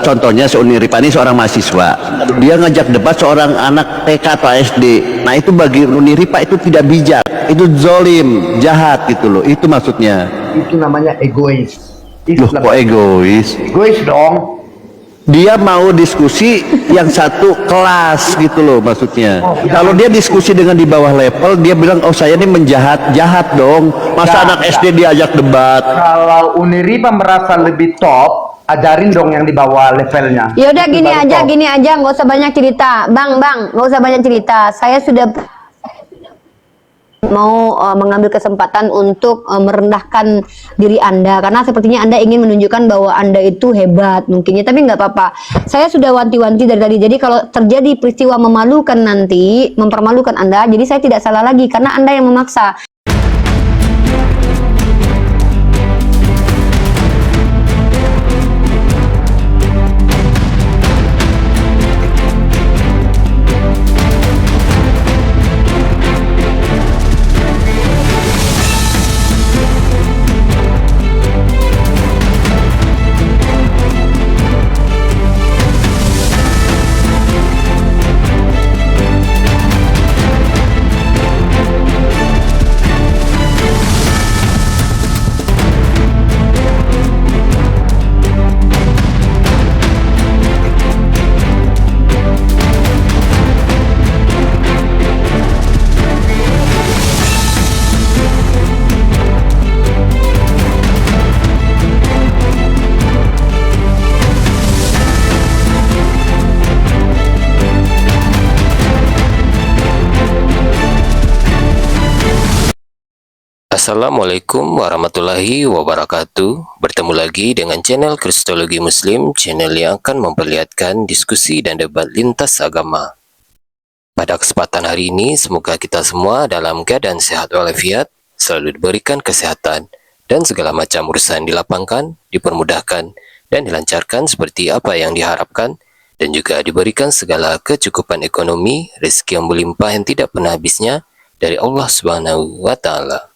contohnya Uniripa ini seorang mahasiswa, dia ngajak debat seorang anak TK atau SD. Nah itu bagi Uniripa itu tidak bijak, itu zolim, jahat gitu loh. Itu maksudnya. Itu namanya egois. Loh, kok egois? Egois dong. Dia mau diskusi yang satu kelas gitu loh maksudnya. Kalau dia diskusi dengan di bawah level, dia bilang oh saya ini jahat dong. Masa anak SD diajak debat? Kalau Uniripa merasa lebih top, ajarin dong yang di bawah levelnya. Ya udah gini aja, nggak usah banyak cerita, bang, nggak usah banyak cerita. Saya sudah mau mengambil kesempatan untuk merendahkan diri Anda karena sepertinya Anda ingin menunjukkan bahwa Anda itu hebat mungkinnya, tapi nggak apa-apa. Saya sudah wanti-wanti dari tadi. Jadi kalau terjadi peristiwa memalukan nanti, mempermalukan Anda, jadi saya tidak salah lagi karena Anda yang memaksa. Assalamualaikum warahmatullahi wabarakatuh. Bertemu lagi dengan channel Kristologi Muslim, channel yang akan memperlihatkan diskusi dan debat lintas agama. Pada kesempatan hari ini, semoga kita semua dalam keadaan sehat walafiat, selalu diberikan kesehatan, dan segala macam urusan dilapangkan, dipermudahkan, dan dilancarkan seperti apa yang diharapkan, dan juga diberikan segala kecukupan ekonomi, rezeki yang berlimpah yang tidak pernah habisnya dari Allah Subhanahu wa Ta'ala.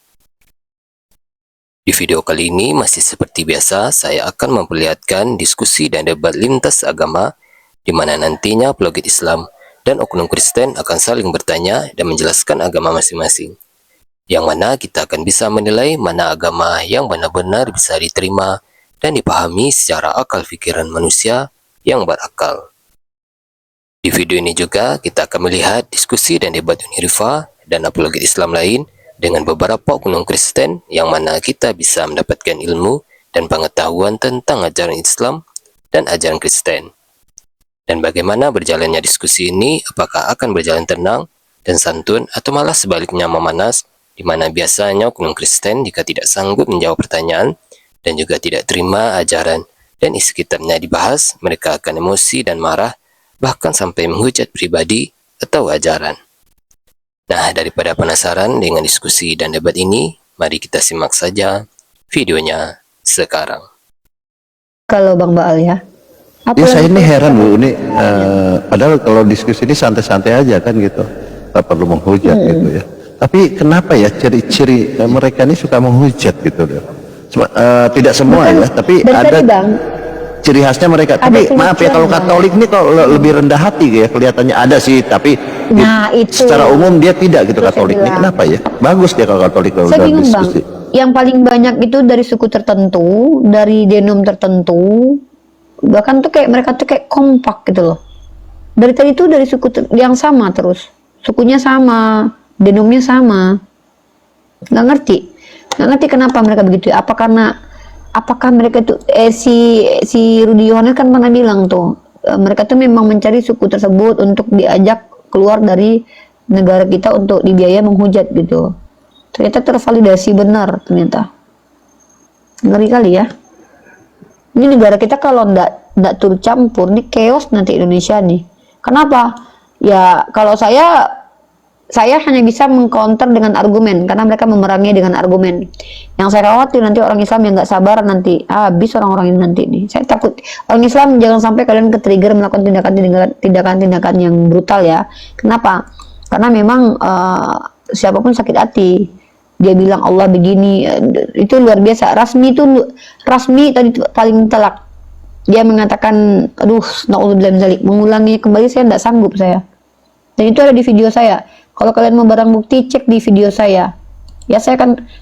Di video kali ini masih seperti biasa, saya akan memperlihatkan diskusi dan debat lintas agama di mana nantinya apologet Islam dan oknum Kristen akan saling bertanya dan menjelaskan agama masing-masing. Yang mana kita akan bisa menilai mana agama yang benar-benar bisa diterima dan dipahami secara akal pikiran manusia yang berakal. Di video ini juga kita akan melihat diskusi dan debat Uniripa dan apologet Islam lain dengan beberapa oknum Kristen yang mana kita bisa mendapatkan ilmu dan pengetahuan tentang ajaran Islam dan ajaran Kristen. Dan bagaimana berjalannya diskusi ini, apakah akan berjalan tenang dan santun atau malah sebaliknya memanas, di mana biasanya oknum Kristen jika tidak sanggup menjawab pertanyaan dan juga tidak terima ajaran dan isi kitabnya dibahas, mereka akan emosi dan marah, bahkan sampai menghujat pribadi atau ajaran. Nah, daripada penasaran dengan diskusi dan debat ini, mari kita simak saja videonya sekarang. Kalau Bang Baal ya. Ya saya ini heran Bu, ini padahal kalau diskusi ini santai-santai aja kan gitu, tak perlu menghujat gitu ya. Tapi kenapa ya ciri-ciri mereka ini suka menghujat gitu loh? Tidak semua ya, tapi ada ciri khasnya mereka. Tapi maaf ya, kalau Katolik ini kok lebih rendah hati ya kelihatannya. Ada sih, tapi itu secara umum dia tidak gitu Katolik ini. Kenapa ya? Bagus dia kalau Katolik kalau saya udah bingung diskusi. Bang, yang paling banyak itu dari suku tertentu, dari denom tertentu, bahkan tuh kayak mereka tuh kayak kompak gitu loh. Dari tadi tuh dari suku yang sama terus, sukunya sama, denomnya sama. Nggak ngerti kenapa mereka begitu. Apakah mereka itu si Rudy Yohanes kan pernah bilang tuh mereka tuh memang mencari suku tersebut untuk diajak keluar dari negara kita untuk dibiaya menghujat gitu. Ternyata tervalidasi benar ternyata. Ngeri kali ya. Ini negara kita kalau ndak turut campur nih chaos nanti Indonesia nih. Kenapa? Ya kalau saya hanya bisa mengcounter dengan argumen karena mereka memerangi dengan argumen. Yang saya khawatir nanti orang Islam yang nggak sabar nanti habis orang-orang ini nanti nih. Saya takut orang Islam jangan sampai kalian ke-trigger melakukan tindakan-tindakan yang brutal ya. Kenapa? Karena memang siapapun sakit hati. Dia bilang Allah begini, itu luar biasa. Rasmi tadi paling telak. dia mengatakan, aduh, naudzubillah min dzalik, mengulangi kembali saya tidak sanggup saya. Dan itu ada di video saya. Kalau kalian mau barang bukti, cek di video saya. Ya,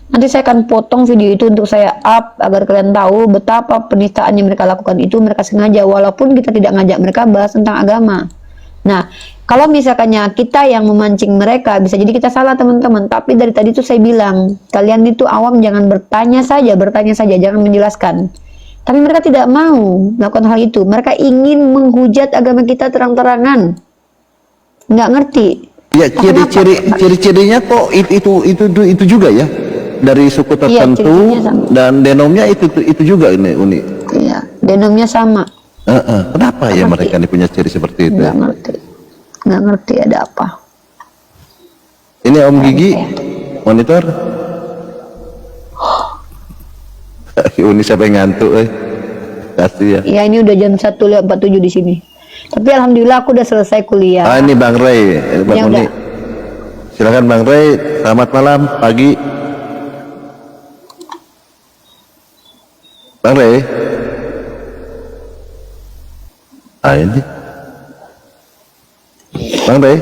nanti saya akan potong video itu untuk saya up agar kalian tahu betapa penistaan yang mereka lakukan itu mereka sengaja, walaupun kita tidak ngajak mereka bahas tentang agama. Nah, kalau misalkannya kita yang memancing mereka, bisa jadi kita salah teman-teman. Tapi dari tadi tuh saya bilang, kalian itu awam jangan bertanya saja, jangan menjelaskan. Tapi mereka tidak mau melakukan hal itu. Mereka ingin menghujat agama kita terang-terangan. Nggak ngerti. Ya, ciri-cirinya kok itu juga ya, dari suku tertentu, dan denomnya itu juga ini unik. Iya, denomnya sama. Kenapa ya mereka ini punya ciri seperti itu? Nggak ngerti ada apa. Ini Om Gigi monitor. Uni sampai ngantuk, kasih ya. Ya, ini udah jam 1:47 di sini. Tapi alhamdulillah aku udah selesai kuliah. Ini Bang Ray, Bang Uni. Silakan Bang Ray, selamat malam, pagi. Bang Ray. Ini. Bang Ray.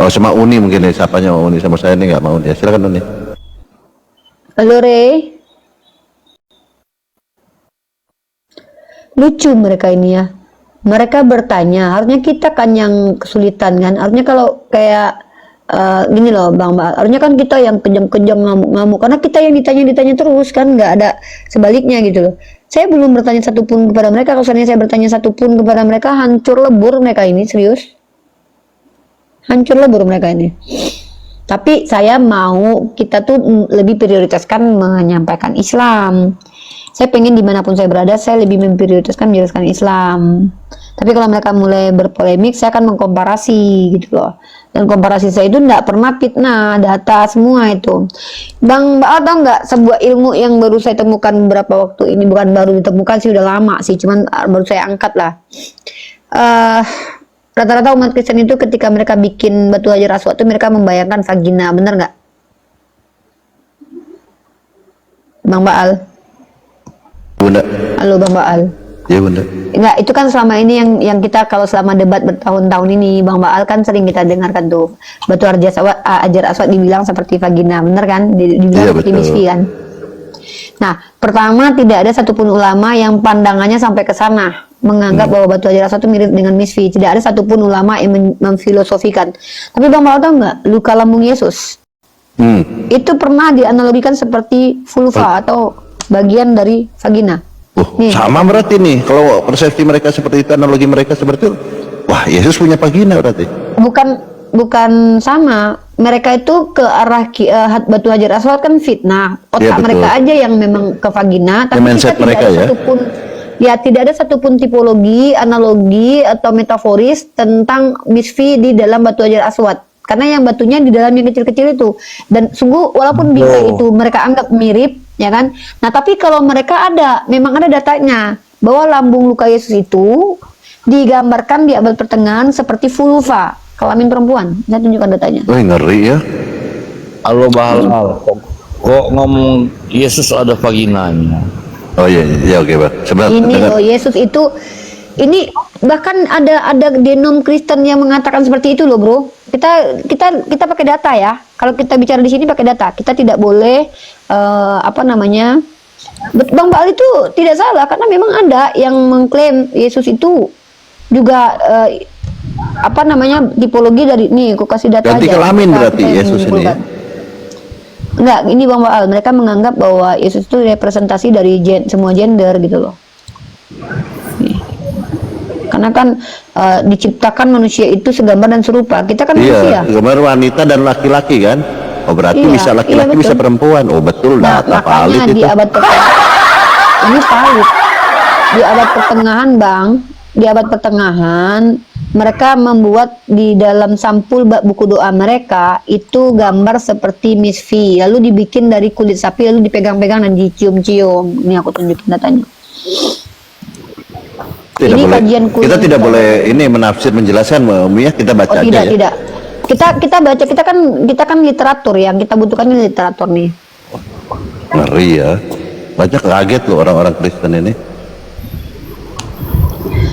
Oh, sama Uni mungkin ya, siapanya Uni, sama saya ini nggak mau dia. Silakan Uni. Halo Ray. Lucu mereka ini ya. Mereka bertanya, harusnya kita kan yang kesulitan kan. Harusnya kalau kayak gini loh Bang, harusnya kan kita yang kejam-kejam ngamuk-ngamuk, karena kita yang ditanya terus kan, nggak ada sebaliknya gitu loh. Saya belum bertanya satupun kepada mereka. Kalau seandainya saya bertanya satupun kepada mereka, hancur lebur mereka ini, serius. Hancur lebur mereka ini. Tapi saya mau kita tuh lebih prioritaskan menyampaikan Islam. Saya pengen dimanapun saya berada, saya lebih memprioritaskan menjelaskan Islam. Tapi kalau mereka mulai berpolemik, saya akan mengkomparasi gitu loh. Dan komparasi saya itu tidak pernah fitnah, data semua itu. Bang tahu nggak sebuah ilmu yang baru saya temukan beberapa waktu ini, bukan baru ditemukan sih, udah lama sih, cuman baru saya angkat lah. Rata-rata umat Kristen itu ketika mereka bikin batu hajar aswad itu mereka membayangkan vagina, bener nggak? Bang Baal? Bunda. Halo Bang Baal. Ya Bunda. Enggak, itu kan selama ini yang kita kalau selama debat bertahun-tahun ini Bang Baal kan sering kita dengarkan tuh batu hajar aswad dibilang seperti vagina, bener kan? Dibilang seperti misfi kan? Nah, pertama tidak ada satupun ulama yang pandangannya sampai ke sana menganggap bahwa batu hajar aswad itu mirip dengan misfi. Tidak ada satupun ulama yang memfilosofikan. Tapi Bang Baal tahu nggak, luka lambung Yesus itu pernah dianalogikan seperti vulva atau bagian dari vagina. Nih. Sama berarti nih, kalau persepsi mereka seperti itu, analogi mereka seperti itu, wah Yesus punya vagina berarti. Bukan sama, mereka itu ke arah batu hajar aswad kan fitnah, otak mereka aja yang memang ke vagina, tapi kita tidak ada satupun, ya tidak ada satupun tipologi, analogi atau metaforis tentang misfi di dalam batu hajar aswad. Karena yang batunya di dalam yang kecil-kecil itu, dan sungguh walaupun bisa itu mereka anggap mirip, ya kan? Nah tapi kalau mereka memang ada datanya bahwa lambung luka Yesus itu digambarkan di abad pertengahan seperti vulva, kelamin perempuan. Saya tunjukkan datanya. Wih, ngeri ya. Halo Bahal, kok ngomong Yesus ada vaginanya? Oh iya oke Pak. Sebenarnya ini Yesus itu, ini bahkan ada denom Kristen yang mengatakan seperti itu loh bro. Kita pakai data ya. Kalau kita bicara di sini pakai data, kita tidak boleh Bang Baal itu tidak salah, karena memang ada yang mengklaim Yesus itu juga tipologi dari, nih aku kasih data ganti aja. kelamin berarti Yesus ini ya? Enggak, ini Bang Baal, mereka menganggap bahwa Yesus itu representasi dari semua gender gitu loh. Nih. Karena kan diciptakan manusia itu segambar dan serupa. Kita kan manusia. Iya, gambar wanita dan laki-laki kan. Oh berarti bisa laki-laki bisa perempuan. Oh betul, data valid itu. Di abad ini valid. Di abad pertengahan Bang, di abad pertengahan mereka membuat di dalam sampul buku doa mereka itu gambar seperti misfi, lalu dibikin dari kulit sapi, lalu dipegang-pegang dan dicium-cium. Ini aku tunjukin datanya. Kita tidak boleh ini menafsir menjelaskan, ya kita baca aja ya. Tidak. Kita baca, kita kan literatur, yang kita butuhkan ini literatur nih. Ngeri ya. Banyak kaget loh orang-orang Kristen ini.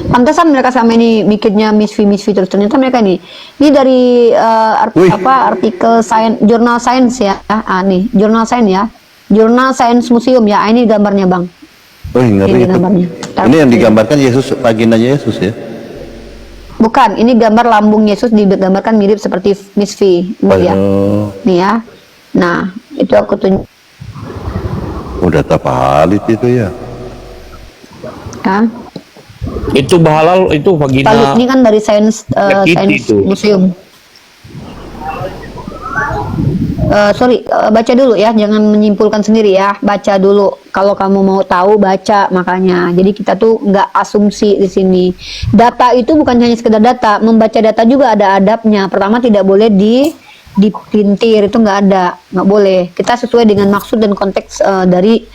Pantesan mereka sama ini mikirnya misfi terus, ternyata mereka ini dari Wih. artikel science, jurnal science ya. Nih, jurnal science ya. Jurnal Science Museum ya. Ini gambarnya, Bang. Wih, ngeri Ini itu. gambarnya. Ini yang digambarkan Yesus, vaginanya Yesus ya. Bukan, ini gambar lambung Yesus digambarkan mirip seperti misfi. Ya. Oh, Nih ya. Nah, itu aku tunjuk udah valid itu ya. ya. Itu bahalal, itu Valid vagina. ini kan dari Science Science itu. Museum. Sorry, baca dulu ya, jangan menyimpulkan sendiri ya, baca dulu. Kalau kamu mau tahu, baca makanya. Jadi kita tuh nggak asumsi di sini. Data itu bukan hanya sekedar data, membaca data juga ada adabnya. Pertama, tidak boleh dipelintir, itu nggak ada, nggak boleh. Kita sesuai dengan maksud dan konteks dari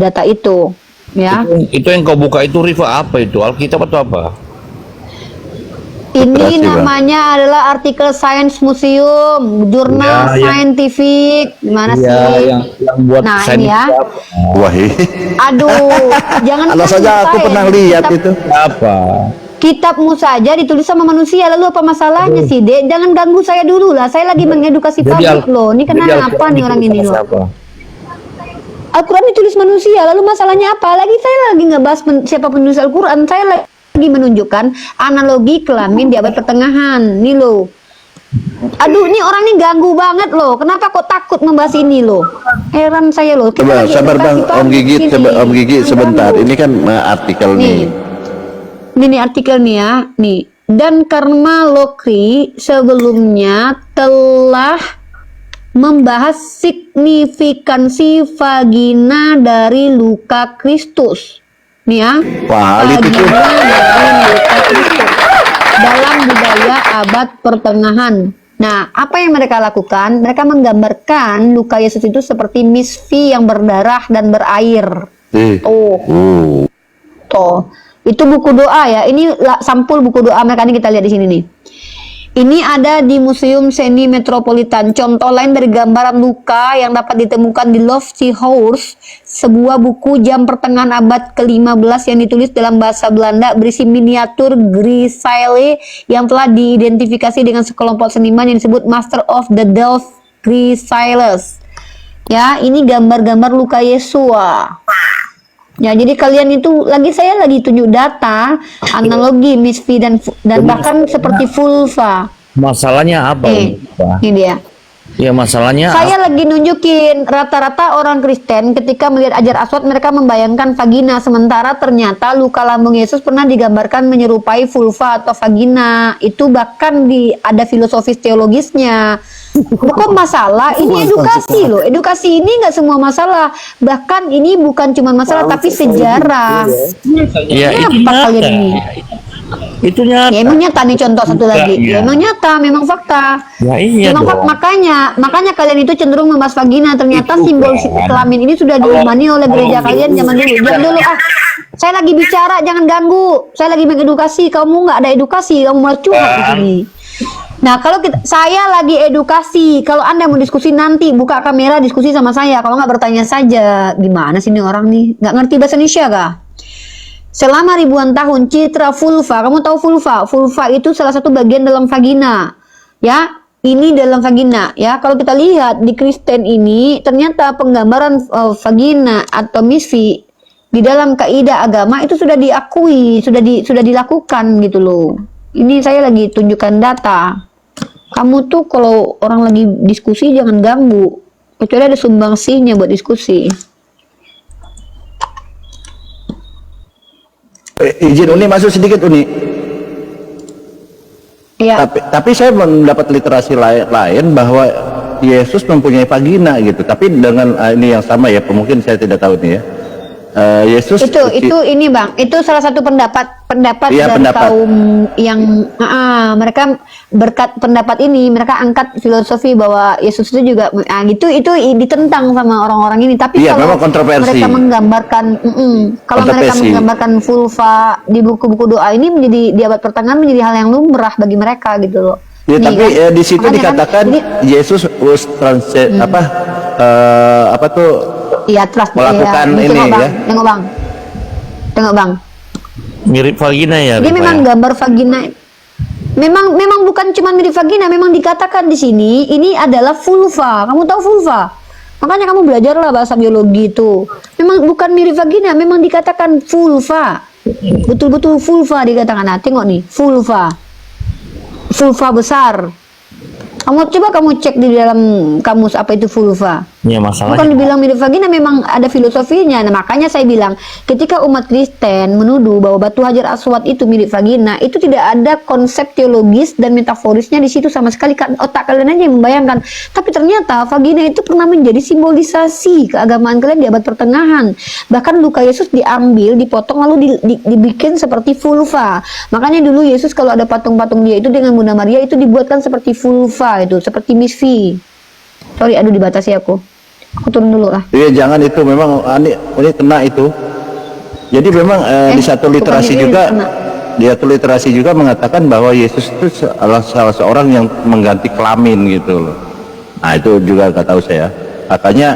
data itu, ya. Itu yang kau buka itu, Rifa, apa itu? Alkitab atau apa? Ini Literasi, Bang. namanya adalah artikel Science Museum, jurnal Ya, scientific, gimana sih? yang buat Nah, sains ini ya. apa? Wah, Aduh, jangan kalau saja aku science. pernah lihat Kitab- itu. Apa? Kitabmu saja ditulis sama manusia, lalu apa masalahnya sih, Dek? Jangan ganggu saya dulu lah. Saya lagi mengedukasi publik loh. Ini kenapa nih orang ini loh? Al-Quran ditulis manusia, lalu masalahnya apa? Lagi saya lagi nggak bahas siapa penulis Al-Quran. Saya lagi menunjukkan analogi kelamin di abad pertengahan. Nih loh. Aduh, ini orang ini ganggu banget loh. Kenapa kok takut membahas ini loh? Heran saya loh. Kita Coba lagi sabar edukasi Bang, Om publik Gigi, sini. coba Om Gigi Jangan sebentar. ganggu. Ini kan artikel nih. Ini artikel nih ya, nih. Dan Karma Lokri sebelumnya telah membahas signifikansi vagina dari luka Kristus. Nih ya. Valid itu. Vagina dari luka Kristus dalam budaya abad pertengahan. Nah, apa yang mereka lakukan? Mereka menggambarkan luka Yesus itu seperti misfi yang berdarah dan berair. Oh. Tuh, itu buku doa ya. Ini sampul buku doa mereka, ini kita lihat di sini nih. Ini ada di Museum Seni Metropolitan. Contoh lain dari gambaran luka yang dapat ditemukan di Lofty House, sebuah buku jam pertengahan abad ke-15 yang ditulis dalam bahasa Belanda berisi miniatur grisaille yang telah diidentifikasi dengan sekelompok seniman yang disebut Master of the Delft Grisailles. Ya, ini gambar-gambar luka Yesua. Ya, jadi kalian itu saya lagi tunjuk data, analogi misfi dan bahkan seperti vulva. Masalahnya apa? Ini dia. Ya, masalahnya Saya lagi nunjukin rata-rata orang Kristen ketika melihat ajar aswad mereka membayangkan vagina, sementara ternyata luka lambung Yesus pernah digambarkan menyerupai vulva atau vagina. Itu bahkan ada filosofis teologisnya. Bukan masalah, ini edukasi loh. Edukasi ini nggak semua masalah. Bahkan ini bukan cuma masalah tapi sejarah. ya itu Kenapa kalian nyata. ini? Itu nyata. Ya emang nyata nih contoh satu lagi. Iya. Ya emang nyata, memang fakta. Ya iya Memang dong. makanya kalian itu cenderung membahas vagina. Ternyata Itu simbol kan. kelamin ini sudah diimani oleh gereja kalian zaman dulu. Jangan dulu saya lagi bicara, jangan ganggu. Saya lagi mengedukasi. Kamu nggak ada edukasi, kamu malah curhat di sini. Nah, kalau saya lagi edukasi, kalau Anda mau diskusi nanti buka kamera diskusi sama saya. Kalau nggak bertanya saja, gimana sih ini orang nih? Nggak ngerti bahasa Indonesia kah? Selama ribuan tahun citra vulva, kamu tahu vulva? Vulva itu salah satu bagian dalam vagina. Ya, ini dalam vagina. Ya, kalau kita lihat di Kristen ini, ternyata penggambaran vagina atau misfi di dalam kaidah agama itu sudah diakui, sudah dilakukan gitu loh. Ini saya lagi tunjukkan data. Kamu tuh kalau orang lagi diskusi jangan ganggu, kecuali ada sumbangsihnya buat diskusi. Izin Uni masuk sedikit Uni. Ya. Tapi saya mendapat literasi lain bahwa Yesus mempunyai vagina gitu. Tapi dengan ini yang sama ya, mungkin saya tidak tahu nih ya. Yesus itu ini Bang, itu salah satu pendapat Iya, dari pendapat. kaum yang mereka berkat pendapat ini mereka angkat filosofi bahwa Yesus itu juga gitu, itu ditentang sama orang-orang ini. Tapi Iya, kalau memang kontroversi. mereka menggambarkan kalau mereka Kontroversi. menggambarkan vulva di buku-buku doa ini menjadi di abad pertengahan menjadi hal yang lumrah bagi mereka gitu loh. Ya, Nih, tapi kan? di situ Makanya dikatakan kan, Yesus was apa tuh iya, trust melakukan iya. ini Tengok, Bang. ya. Tengok Bang. Mirip vagina ya. Dia Rifa, memang ya? gambar vagina. Memang bukan cuma mirip vagina, memang dikatakan di sini ini adalah vulva. Kamu tahu vulva? Makanya kamu belajarlah bahasa biologi itu. Memang bukan mirip vagina, memang dikatakan vulva. Betul-betul vulva dikatakan. Nah, tengok nih, vulva. Vulva besar. Kamu cek di dalam kamus apa itu vulva. Iya, masalahnya. Bukan dibilang mirip vagina, memang ada filosofinya. Nah, makanya saya bilang, ketika umat Kristen menuduh bahwa batu hajar aswad itu mirip vagina, itu tidak ada konsep teologis dan metaforisnya di situ sama sekali. Otak kalian aja yang membayangkan. Tapi ternyata vagina itu pernah menjadi simbolisasi keagamaan kalian di abad pertengahan. Bahkan luka Yesus diambil, dipotong, lalu dibikin seperti vulva. Makanya dulu Yesus kalau ada patung-patung dia itu dengan Bunda Maria itu dibuatkan seperti vulva itu, seperti Miss V. Sorry, aduh dibatasi aku turun dulu lah. Iya, jangan itu, memang ini kena itu. Jadi memang di satu literasi bukannya juga, kena. di satu literasi juga mengatakan bahwa Yesus itu salah seorang yang mengganti kelamin gitu loh. Nah itu juga nggak tahu saya. Katanya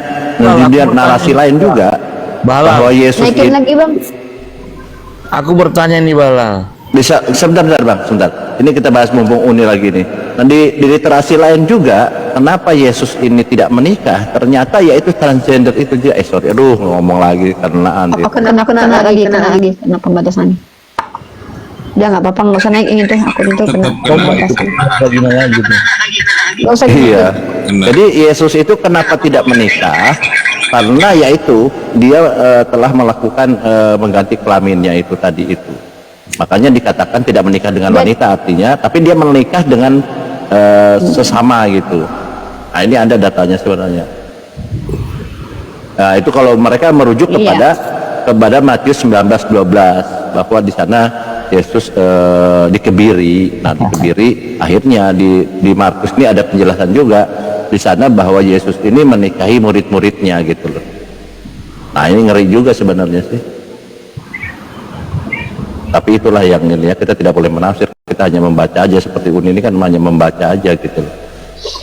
dia narasi lain juga Bala. bahwa Yesus Naikin itu lagi bang. Aku bertanya nih Bala. bisa. Sebentar bang, sebentar. Ini kita bahas mumpung Uni lagi nih. Nah, di literasi lain juga, kenapa Yesus ini tidak menikah? Ternyata yaitu transgender itu dia. Sorry, aduh ngomong lagi karena Oh, kena lagi kena pembatasan. Udah nggak apa-apa, nggak usah naik ini tuh, akun itu kena pembatasan. Vagina lagi tuh. Nggak usah gitu. Iya. Jadi Yesus itu kenapa tidak menikah? Karena yaitu dia telah melakukan mengganti kelaminnya itu tadi itu. Makanya dikatakan tidak menikah dengan wanita artinya, tapi dia menikah dengan sesama gitu. Nah ini ada datanya sebenarnya. Nah itu kalau mereka merujuk kepada Matius 19:12 bahwa di sana Yesus dikebiri. Nah dikebiri akhirnya di Markus ini ada penjelasan juga di sana bahwa Yesus ini menikahi murid-muridnya gitu loh. Nah ini ngeri juga sebenarnya sih. Tapi itulah yang ini ya, kita tidak boleh menafsir, kita hanya membaca aja. Seperti Uni ini kan hanya membaca aja gitu loh.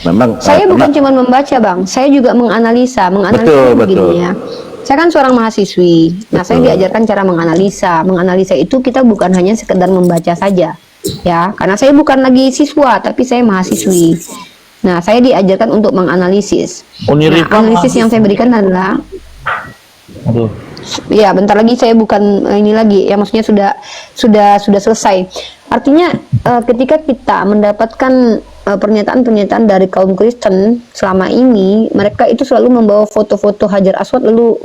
Memang Saya bukan cuma membaca bang, saya juga menganalisa Betul. begini ya. Saya kan seorang mahasiswi. Nah, saya diajarkan cara menganalisa. Menganalisa itu kita bukan hanya sekedar membaca saja, ya. Karena saya bukan lagi siswa, tapi saya mahasiswi. Nah, saya diajarkan untuk menganalisis. Nah, analisis yang saya berikan adalah, ya bentar lagi saya bukan ini lagi, ya maksudnya sudah selesai. Artinya ketika kita mendapatkan pernyataan-pernyataan dari kaum Kristen selama ini, mereka itu selalu membawa foto-foto Hajar Aswad lalu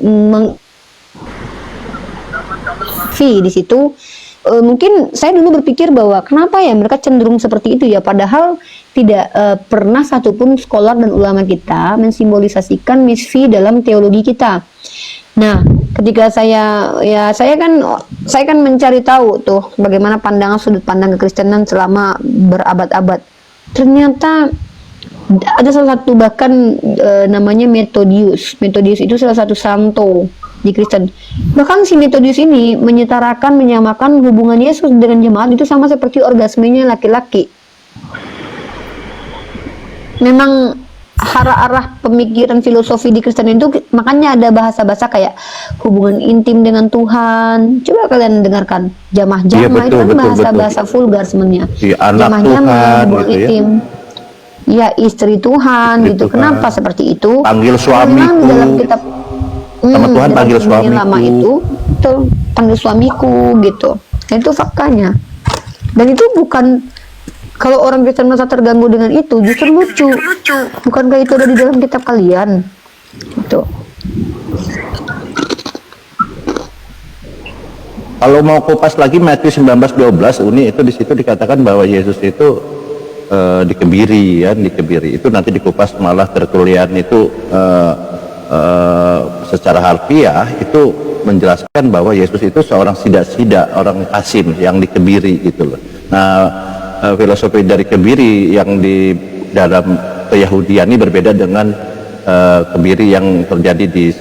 di situ. Mungkin saya dulu berpikir bahwa kenapa ya mereka cenderung seperti itu ya, padahal tidak pernah satupun scholar dan ulama kita mensimbolisasikan Miss V dalam teologi kita. Nah, ketika saya kan mencari tahu tuh bagaimana pandangan sudut pandang kekristenan selama berabad-abad. Ternyata ada salah satu bahkan namanya Methodius. Methodius itu salah satu santo di Kristen. Bahkan si Methodius ini menyamakan hubungan Yesus dengan jemaat itu sama seperti orgasmenya laki-laki. Memang arah pemikiran filosofi di Kristen itu, makanya ada bahasa-bahasa kayak hubungan intim dengan Tuhan. Coba kalian dengarkan jamah-jamah, itu kan bahasa-bahasa vulgar sebenarnya. Jamah-jamah, hubungan gitu intim. Ya, istri Tuhan istri gitu. Tuhan. Kenapa seperti itu? Panggil suamiku. Dalam kitab sama Tuhan panggil suamiku. Lama itu panggil suamiku gitu. Dan itu faktanya. Dan itu bukan, kalau orang Kristen merasa terganggu dengan itu, justru lucu. Bukankah itu ada di dalam kitab kalian? Gitu. Kalau mau kupas lagi Matius 19:12, Uni itu di situ dikatakan bahwa Yesus itu dikebiri, ya, dikebiri. Itu nanti dikupas malah tertulian itu secara harfiah itu menjelaskan bahwa Yesus itu seorang sidak-sidak, orang kasim yang dikebiri gitu loh. Nah, filosofi dari kebiri yang di dalam keyahudian ini berbeda dengan kebiri yang terjadi di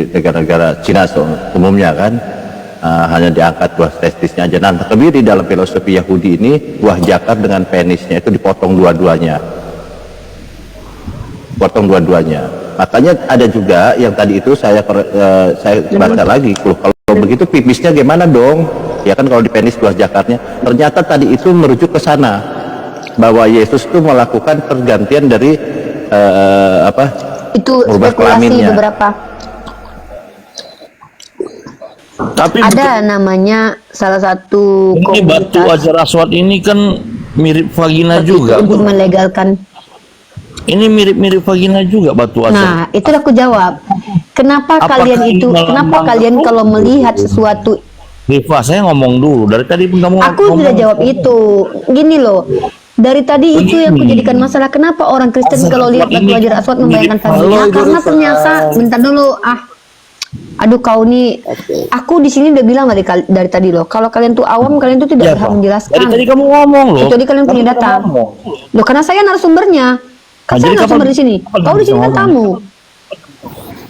negara-negara Cina umumnya kan, hanya diangkat buah testisnya aja. Nah, kebiri dalam filosofi Yahudi ini buah jakar dengan penisnya itu dipotong dua-duanya, potong dua-duanya. Makanya ada juga yang tadi itu saya baca lagi, kalau begitu pipisnya gimana dong? ya kan, kalau di penis buah jakarnya. Ternyata tadi itu merujuk ke sana, bahwa Yesus itu melakukan pergantian dari Itu merubah spekulasi kelaminnya. beberapa. Tapi Ada namanya salah satu ini batu komunitas Hajar Aswad ini kan mirip vagina juga. untuk melegalkan. Ini mirip-mirip vagina juga batu Hajar. Nah, itu aku jawab. Kenapa Apakah kalian ini itu? Kenapa melambangkan kalian kalau melihat sesuatu? Rifa, saya ngomong dulu dari tadi pun kamu Aku ngomong. sudah jawab itu. Gini loh. Dari tadi itu yang kujadikan masalah. Kenapa orang Kristen kalau lihat batu Hajar Aswad membayangkan vagina? Karena ternyata, bentar dulu. Aduh kau nih. Aku di sini udah bilang dari tadi loh. Kalau kalian tuh awam, kalian tuh tidak Iya, berhak Pak. menjelaskan. Dari tadi kamu ngomong loh. Kecuali kalian punya Kamu data. ngomong. Loh, karena saya narasumbernya. Kan Nah, saya jadi narasumber kapan- di sini. kapan Kau di sini kan ngomong? tamu.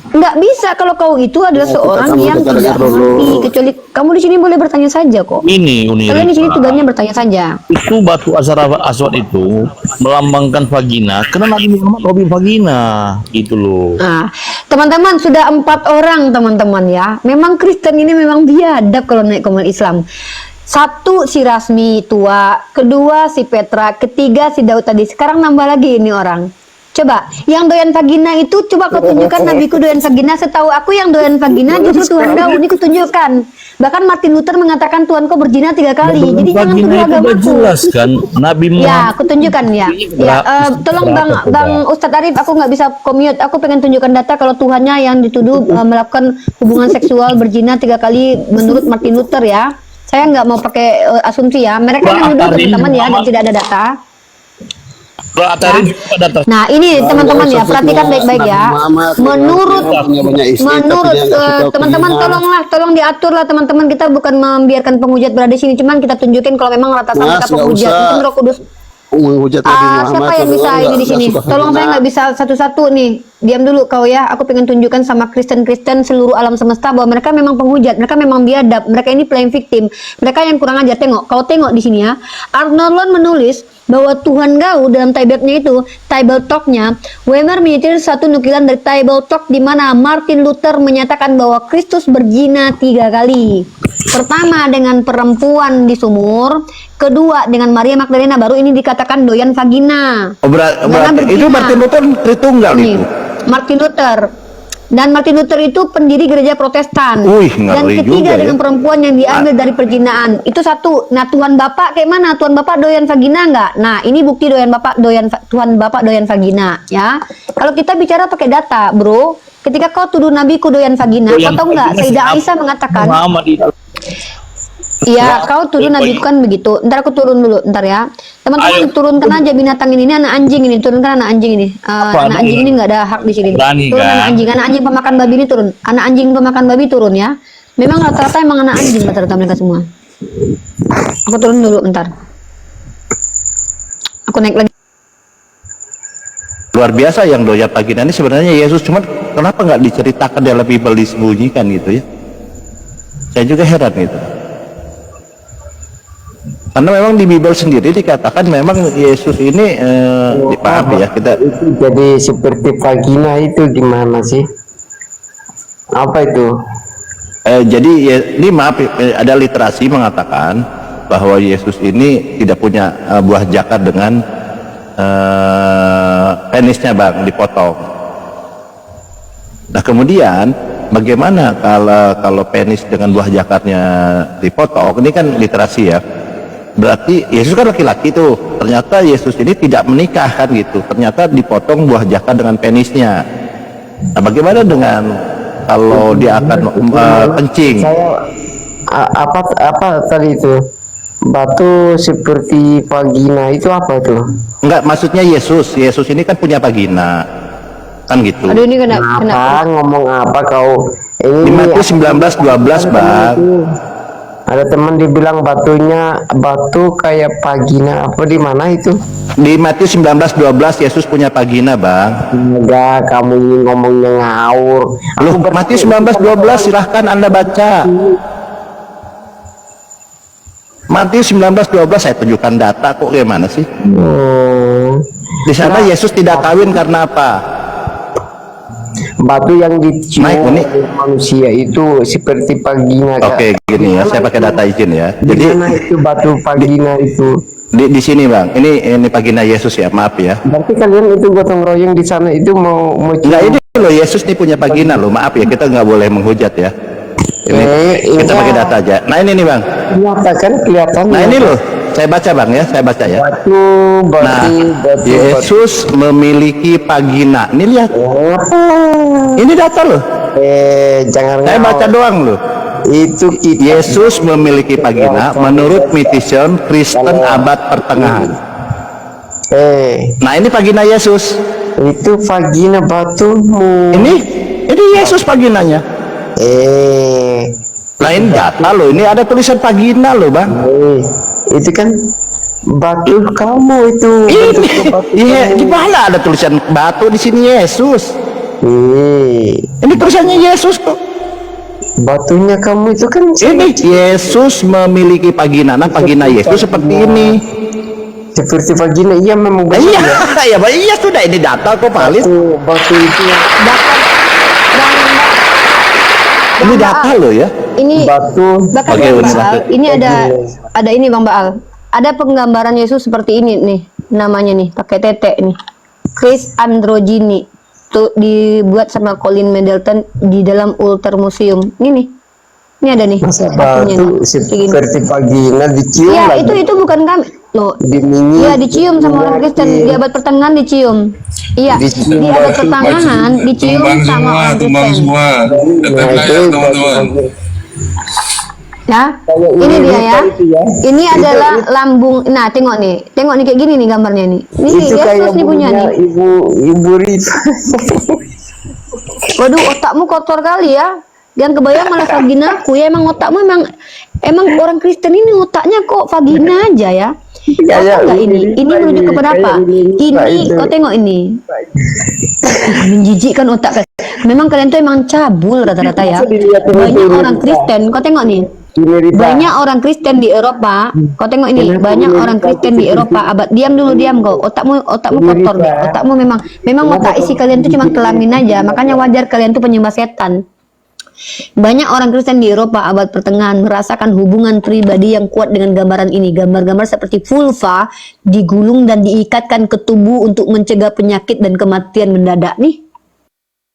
Nggak bisa kalau kau itu adalah seorang yang tidak mengerti. Kecuali kamu di sini boleh bertanya saja kok. Ini Uni Kalian di sini Rifa. tugasnya bertanya saja. Itu batu Hajar Aswad itu melambangkan vagina. Karena Nabi Muhammad hobi vagina, gitu loh. Nah, teman-teman sudah 4 orang teman-teman ya. Memang Kristen ini memang biadab kalau naik komunitas Islam. 1 si Rasmi tua, kedua si Petra, ketiga si Daud tadi. Sekarang nambah lagi ini orang. Coba, yang doyan vagina itu coba kau tunjukkan nabiku doyan vagina. Setahu aku yang doyan vagina justru Tuhan Daud. Ini kutunjukkan. Bahkan Martin Luther mengatakan Tuhan kau berzina 3 kali. Jadi jangan Vagina tuduh itu udah agamaku. jelas kan Nabi Ya, Muhammad. aku tunjukkan ya. Ya, tolong Bang Ustadz Arif, aku nggak bisa commute. Aku pengen tunjukkan data kalau Tuhannya yang dituduh melakukan hubungan seksual berzina 3 kali menurut Martin Luther ya. Saya nggak mau pakai asumsi ya. Mereka yang menuduh teman-teman ya dan tidak ada data. Nah, ini teman-teman ya, perhatikan baik-baik ya. Menurut teman-teman tolong diaturlah teman-teman, kita bukan membiarkan penghujat berada di sini, cuman kita tunjukin kalau memang rata-rata mereka penghujat. Mungkin Roh Kudus menghujat Nabi Muhammad. siapa yang bisa ini di sini? Tolong, saya nggak bisa satu-satu nih. Diam dulu kau ya. Aku pengen tunjukkan sama Kristen-Kristen seluruh alam semesta bahwa mereka memang penghujat, mereka memang biadab, mereka ini playing victim, mereka yang kurang ajar. Tengok, kau tengok di sini ya. Arnold Lon menulis bahwa Tuhan Gau dalam Tibetnya itu, Table Talk-nya, Wemer menyetir satu nukilan dari Table Talk di mana Martin Luther menyatakan bahwa Kristus berzina 3 kali. Pertama dengan perempuan di sumur, kedua dengan Maria Magdalena, baru ini dikatakan doyan vagina. Berarti itu Martin Luther Tritunggal Nih, itu. Martin Luther. Dan Martin Luther itu pendiri gereja Protestan. Wih, Dan ngeri ketiga juga dengan ya. perempuan yang diambil dari perzinaan. Itu satu. Nah, Tuhan Bapak kayak mana? Tuhan Bapak doyan vagina nggak? Nah, ini bukti Tuhan Bapak doyan vagina ya. Kalau kita bicara pakai data, Bro, ketika kau tuduh nabiku doyan vagina, kau tahu nggak? Sayyidah Aisyah mengatakan, Muhammad itu. iya, kau turun nabi kan begitu. Ntar aku turun dulu, ntar ya. Teman-teman turunkan aja binatang ini anak anjing ini, turunkan anak anjing ini. Anak anjing ini nggak ada hak di sini. Berani, Turun kan? anak anjing pemakan babi ini turun. Anak anjing pemakan babi turun ya. Memang rata-rata emang anak anjing rata-rata mereka semua. Aku turun dulu, bentar. Aku naik lagi. Luar biasa yang doyan vagina ini sebenarnya Yesus, cuman kenapa nggak diceritakan dalam Bible, disembunyikan gitu ya? Saya juga heran gitu. Karena memang di Bible sendiri dikatakan memang Yesus ini dipahami ya kita. Itu jadi seperti vagina itu gimana sih? Apa itu? Jadi ini maaf, ada literasi mengatakan bahwa Yesus ini tidak punya buah jakar dengan penisnya bang, dipotong. Nah kemudian bagaimana kalau penis dengan buah jakarnya dipotong? Ini kan literasi ya. Berarti Yesus kan laki-laki tuh. Ternyata Yesus ini tidak menikah kan gitu. Ternyata dipotong buah jakar dengan penisnya. Nah bagaimana dengan kalau dia akan kencing? Saya apa tadi itu? Batu seperti vagina itu apa itu? Enggak, maksudnya Yesus ini kan punya vagina kan gitu. Aduh, ini Apa kena. ngomong apa kau? Di Matius 19:12 bang. Ada teman dibilang batu kayak vagina, apa di mana itu? Di Matius 19:12 Yesus punya vagina bang. Enggak, kamu ini ngomongnya ngawur. Loh, Matius 19:12 silahkan anda baca. Matius 19:12 saya tunjukkan data kok, gimana sih? Di sana Yesus tidak kawin karena apa? batu yang dicium Mike, ini- oleh manusia itu seperti vagina, Kak. Oke, gini ya, saya pakai data izin ya. Di Jadi mana itu batu vagina itu? di sini bang, ini vagina Yesus ya, maaf ya. Berarti kalian itu gotong royong di sana itu mau Enggak, cium. ini loh Yesus nih punya vagina loh, maaf ya, kita nggak boleh menghujat ya. Ini kita pakai data aja. Nah ini nih bang, Kelihatan, kelihatan. nah ini loh, saya baca bang ya, saya baca ya. Batu, batu, Nah, batu. Yesus memiliki vagina. Ini lihat, ini data loh. Jangan Saya baca ngawur. doang loh. Itu kita. Yesus memiliki vagina menurut Mitison Kristen abad pertengahan. Nah ini vagina Yesus. Itu vagina batumu. Ini Yesus vaginanya. Lain data loh. Ini ada tulisan vagina loh bang. Itu kan batu kamu itu. Ini, Batu iya, kamu. di mana ada tulisan batu di sini Yesus? Ini tulisannya Yesus kok. Batunya kamu itu kan Ini Yesus memiliki vagina. Nah vagina Yesus seperti ini. seperti vagina. Iya memang benar. Iya, Ya. ya, Pak. Iya sudah ini data kok valid. Batu itu Ini data loh ya. Ini batu. bahkan Oke, Bang ini Baal, satu. ini ada ini Bang Baal. Ada penggambaran Yesus seperti ini nih, namanya nih, pakai tete nih. Chris Androgini. Tuh dibuat sama Colin Middleton di dalam Ulster Museum. Ini nih. Ini ada nih Masa batunya batu nih. Kayak gini. seperti vagina dicium Iya, lagi. itu bukan kami. Loh, Diminyi. iya dicium sama orang Kristen di abad pertengahan dicium. Iya, Dicium di abad batu. pertengahan dicium Tumbang sama semua, orang tumbang Kristen. semua. Kata Nah, saya itu teman-teman. Ya, Kayak ini dia ya. itu ya. Ini adalah lambung. Nah, tengok nih kayak gini nih gambarnya nih. Ini Itu kayak Yesus nih punya punya nih. ibu Rita. Waduh, otakmu kotor kali ya. Yang kebayang malah vaginaku ya, emang otakmu emang orang Kristen ini otaknya kok vagina aja ya. Kayak Enggak ini menuju kepada apa? Ini kau tengok ini. Menjijikkan otak kalian. Memang kalian tuh emang cabul rata-rata ya. Banyak orang Kristen, kau tengok nih. Banyak orang Kristen di Eropa. Kau tengok ini, banyak orang Kristen di Eropa. Abad diam kau. Otakmu kotor deh. Otakmu memang otak isi kalian tuh cuma kelamin aja. Makanya wajar kalian tuh penyembah setan. Banyak orang Kristen di Eropa abad pertengahan merasakan hubungan pribadi yang kuat dengan gambaran ini. Gambar-gambar seperti vulva digulung dan diikatkan ke tubuh untuk mencegah penyakit dan kematian mendadak. Nih,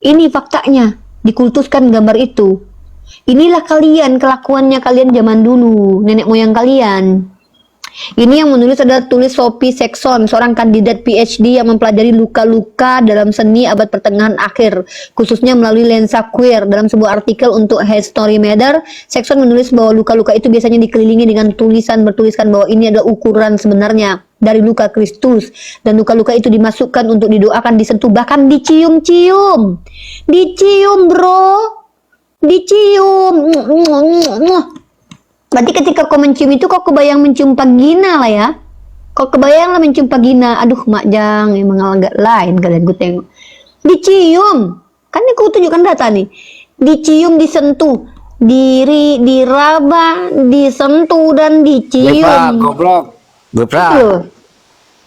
ini faktanya. Dikultuskan gambar itu. Inilah kalian, kelakuannya kalian zaman dulu, nenek moyang kalian. Ini yang menulis adalah tulis Sophie Sexton, seorang kandidat PhD yang mempelajari luka-luka dalam seni abad pertengahan akhir, khususnya melalui lensa queer. Dalam sebuah artikel untuk History Matter, Sexton menulis bahwa luka-luka itu biasanya dikelilingi dengan tulisan bertuliskan bahwa ini adalah ukuran sebenarnya dari luka Kristus, dan luka-luka itu dimasukkan untuk didoakan, disentuh, bahkan dicium-cium. Dicium, bro. Dicium. Berarti ketika kau mencium itu kau kebayang mencium vagina lah ya. Kau kebayang lah mencium vagina. Aduh Mak Jang, emang agak lain kalian gue tengok. Dicium. Kan ini aku tunjukkan data nih. Dicium, disentuh, diraba, disentuh dan dicium. Goblok. Loh,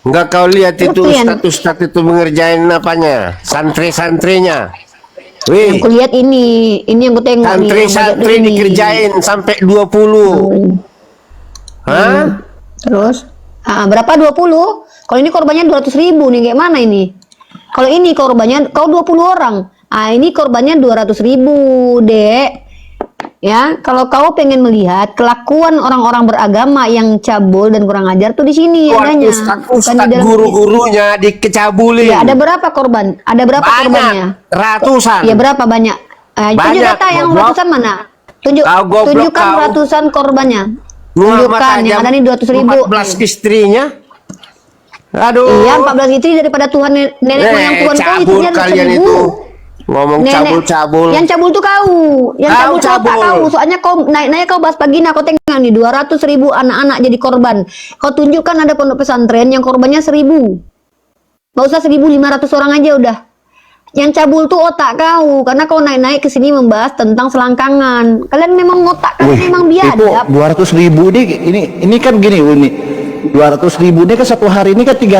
Enggak kau lihat itu Ngerti, ustadz itu mengerjain apanya? Santri-santrinya. yang Wih, ku lihat ini yang ku tengok nih. yang santri-santri baca ini. dikerjain sampai 20. Hah? Terus berapa 20? Kalau ini korbannya 200.000 nih, kayak mana ini? Kalau ini korbannya kau 20 orang. Ini korbannya 200.000, Dek. Ya, kalau kau pengen melihat kelakuan orang-orang beragama yang cabul dan kurang ajar tuh di sini adanya. Ustadz Bukan di dalam- guru-gurunya dikecabulin. Ya, ada berapa korban? Ada berapa korbannya? Banyak, ratusan. Ya, berapa banyak? Tunjuk Banyak, data yang goblok. ratusan mana? Kau goblok, Tunjukkan kau. ratusan korbannya. Muhammad Tunjukkan aja yang ada nih 200.000. 14 istrinya. Aduh. Iya, 14 itu daripada Tuhan nenek moyang Tuhan kau itu cabul dia kalian 100.000. itu. Ngomong Nenek. cabul-cabul. Yang cabul tuh kau. Yang Kau cabul tuh otak cabul. kau. Soalnya kau naik-naik kau bahas vagina. Kau tengok nih 200.000 anak-anak jadi korban. Kau tunjukkan ada pondok pesantren yang korbannya 1.000. Gak usah 1.500 orang aja udah. Yang cabul tuh otak kau. Karena kau naik-naik ke sini membahas tentang selangkangan. Kalian memang otak kalian memang Itu biadab. 200.000 ini kan gini ini 200.000 ini kan satu hari ini kan 1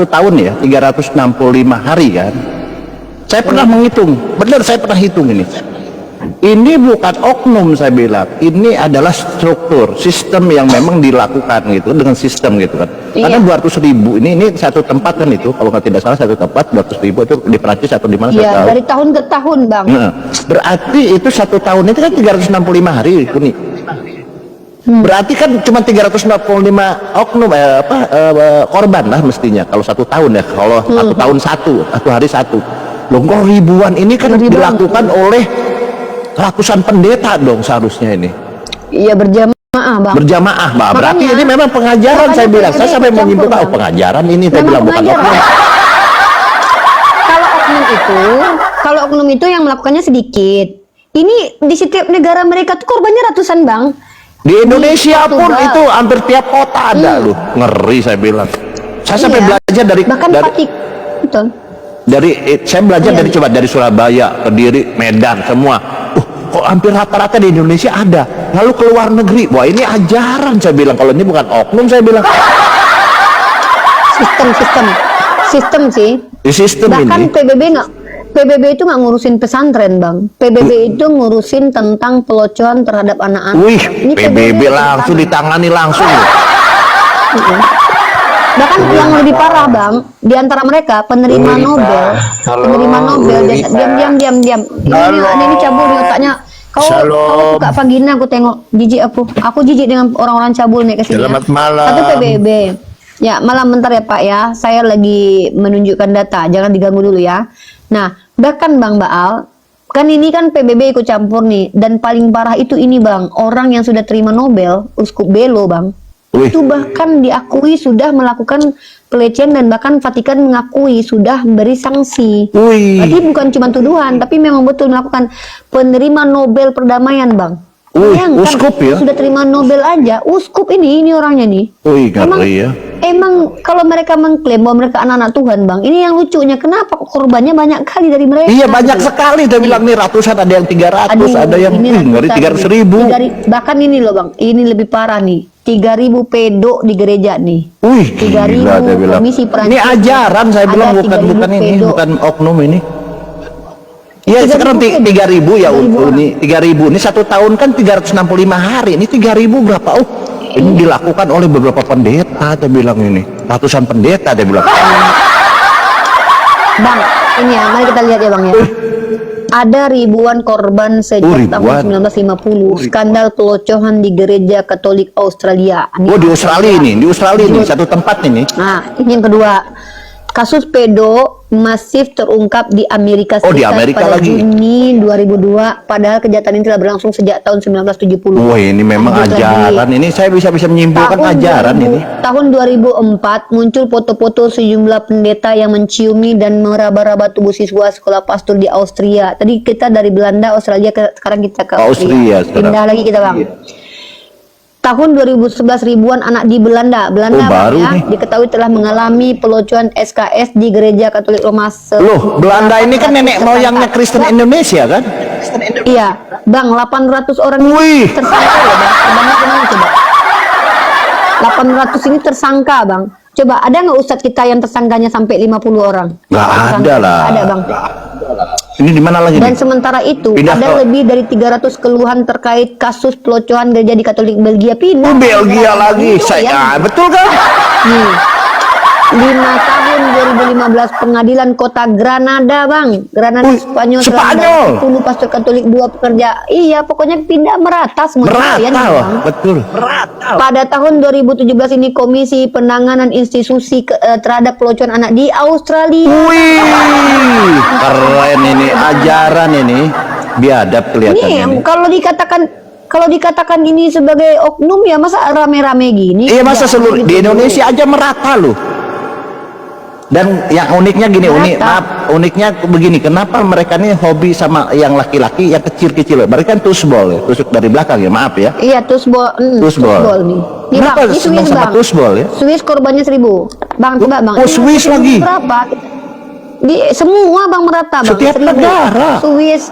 tahun ya 365 hari kan. Saya pernah menghitung, benar saya pernah hitung ini. Ini bukan oknum saya bilang, ini adalah struktur, sistem yang memang dilakukan gitu, dengan sistem gitu kan. Karena 200.000 ini satu tempat kan itu, kalau nggak tidak salah satu tempat 200.000 itu di Perancis atau di mana saya Iya, tahu. dari tahun ke tahun, Bang. Nah, berarti itu satu tahun itu kan 365 hari Uni. Berarti kan cuma 365 oknum korban lah mestinya kalau satu tahun ya, kalau satu tahun satu hari satu. Loh kok ribuan ini kan dilakukan oleh ratusan pendeta dong seharusnya ini. Iya, berjamaah, Bang. Berjamaah, Mbak. Berarti Makanya- ini memang pengajaran saya bilang. Saya sampai campur, menyimpulkan Bang. pengajaran ini saya Memang bilang bukan pengajaran. oknum. Kalau oknum itu yang melakukannya sedikit. Ini di setiap negara mereka tuh korbannya ratusan, Bang. Di Indonesia pun Portugal. itu hampir tiap kota ada loh. Ngeri saya bilang. Saya sampai Iya. belajar dari Bahkan betul. saya belajar Iya. dari Surabaya, Kediri, Medan semua. Kok hampir rata-rata di Indonesia ada. Lalu ke luar negeri, wah ini ajaran saya bilang. Kalau ini bukan oknum saya bilang. Sistem sih. Di sistem Bahkan ini. PBB itu nggak ngurusin pesantren, Bang. PBB itu ngurusin tentang pelecehan terhadap anak-anak. Wih, Ini PBB langsung ditangani langsung. Bahkan yang lebih parah, Bang, di antara mereka penerima Rita. Nobel, Halo, penerima Nobel, Rita. diam. Ini cabul di otaknya. Kau suka vagina, aku tengok jijik aku jijik dengan orang-orang cabul naik ke sini. Selamat malam. Satu PBB. Ya, malam bentar ya Pak ya. Saya lagi menunjukkan data, jangan diganggu dulu ya. Nah, bahkan Bang Baal, kan ini kan PBB ikut campur nih, dan paling parah itu ini Bang, orang yang sudah terima Nobel, Uskup Belo Bang. Wih. Itu bahkan diakui sudah melakukan pelecehan dan bahkan Vatikan mengakui sudah memberi sanksi. Wih. Berarti bukan cuma tuduhan, tapi memang betul melakukan penerima Nobel perdamaian, Bang. Wih, Bayangkan, uskup ya? sudah terima Nobel aja, uskup ini orangnya nih. Wih, ngeri ya. Emang kalau mereka mengklaim bahwa mereka anak-anak Tuhan, Bang, ini yang lucunya, kenapa korbannya banyak kali dari mereka? Iya banyak gitu. sekali dia bilang nih ratusan, ada yang 300, Aduh, ada yang ini ngeri ratusan 300.000. bahkan ini loh Bang, ini lebih parah nih, 3.000 pedok di gereja nih. Wih, 3.000 gila dia bilang. komisi Perancis. Ini ajaran saya Ada bilang 3.000 bukan ini, pedok. bukan oknum ini. Iya 3.000 sekarang 3.000 ya 3.000 orang. ini 3.000 ini satu tahun kan 365 hari, ini 3.000 berapa? Oh ini dilakukan oleh beberapa pendeta dia bilang ini, ratusan pendeta dia bilang. Bang, ini ya, mari kita lihat ya Bang ya. Ada ribuan korban sejak tahun 1950 skandal pelecehan di gereja Katolik Australia. Oh di Australia ini, satu tempat ini. Nah, ini yang kedua. Kasus pedo masif terungkap di Amerika Serikat Oh, di Amerika pada lagi. Juni 2002, padahal kejahatan ini telah berlangsung sejak tahun 1970. Wah ini memang Lanjut ajaran, lagi. ini saya bisa menyimpulkan ajaran ini. Tahun 2004 muncul foto-foto sejumlah pendeta yang menciumi dan meraba-raba tubuh siswa sekolah pastor di Austria. Tadi kita dari Belanda, Australia, sekarang kita ke Austria sekarang. Pindah lagi kita Bang. Tahun 2011 ribuan anak di Belanda baru ya, nih. diketahui telah mengalami pelecehan SKS di gereja Katolik Roma. Loh Belanda ini kan nenek moyangnya Kristen Indonesia kan? Iya, Bang, 800 orang Wih. ini tersangka loh, Bang. Korbannya gimana coba? 800 ini tersangka, Bang. Coba ada nggak ustadz kita yang tersangkanya sampai 50 orang? Nggak ada lah. Ada, Bang. Ini di mana lagi Dan nih? sementara itu Pindah ada ke- lebih dari 300 keluhan terkait kasus pelecehan gereja di Katolik Belgia pindah. Oh, Belgia lagi, Itu saya betul kan? Nih. 5 tahun 2015 pengadilan kota Granada Bang, Granada Spanyol, Spanyol. 10 pastor Katolik, 2 pekerja. Iya, pokoknya pindah merata semua. Ya, nih, Merata, Bang. betul. Pada tahun 2017 ini Komisi Penanganan Institusi terhadap pelecehan anak di Australia. Wih, keren ini ajaran ini, biadab kelihatannya. Nih, Ini. kalau dikatakan ini sebagai oknum ya masa rame-rame gini? Iya masa Ya, seluruh gitu. di Indonesia aja merata loh. Dan yang uniknya gini, uniknya begini, kenapa mereka ini hobi sama yang laki-laki yang kecil-kecil? Mereka kan tusbol ya, tusuk dari belakang ya, maaf ya. Iya, tusbol nih. Nih Kenapa Bang, ini senang Swiss sama Bang. tusbol ya? Swiss korbannya 1.000. Bang, coba Bang. Oh, Ini Swiss lagi? Berapa? Di semua Bang merata Bang. Setiap 1.000. negara. Swiss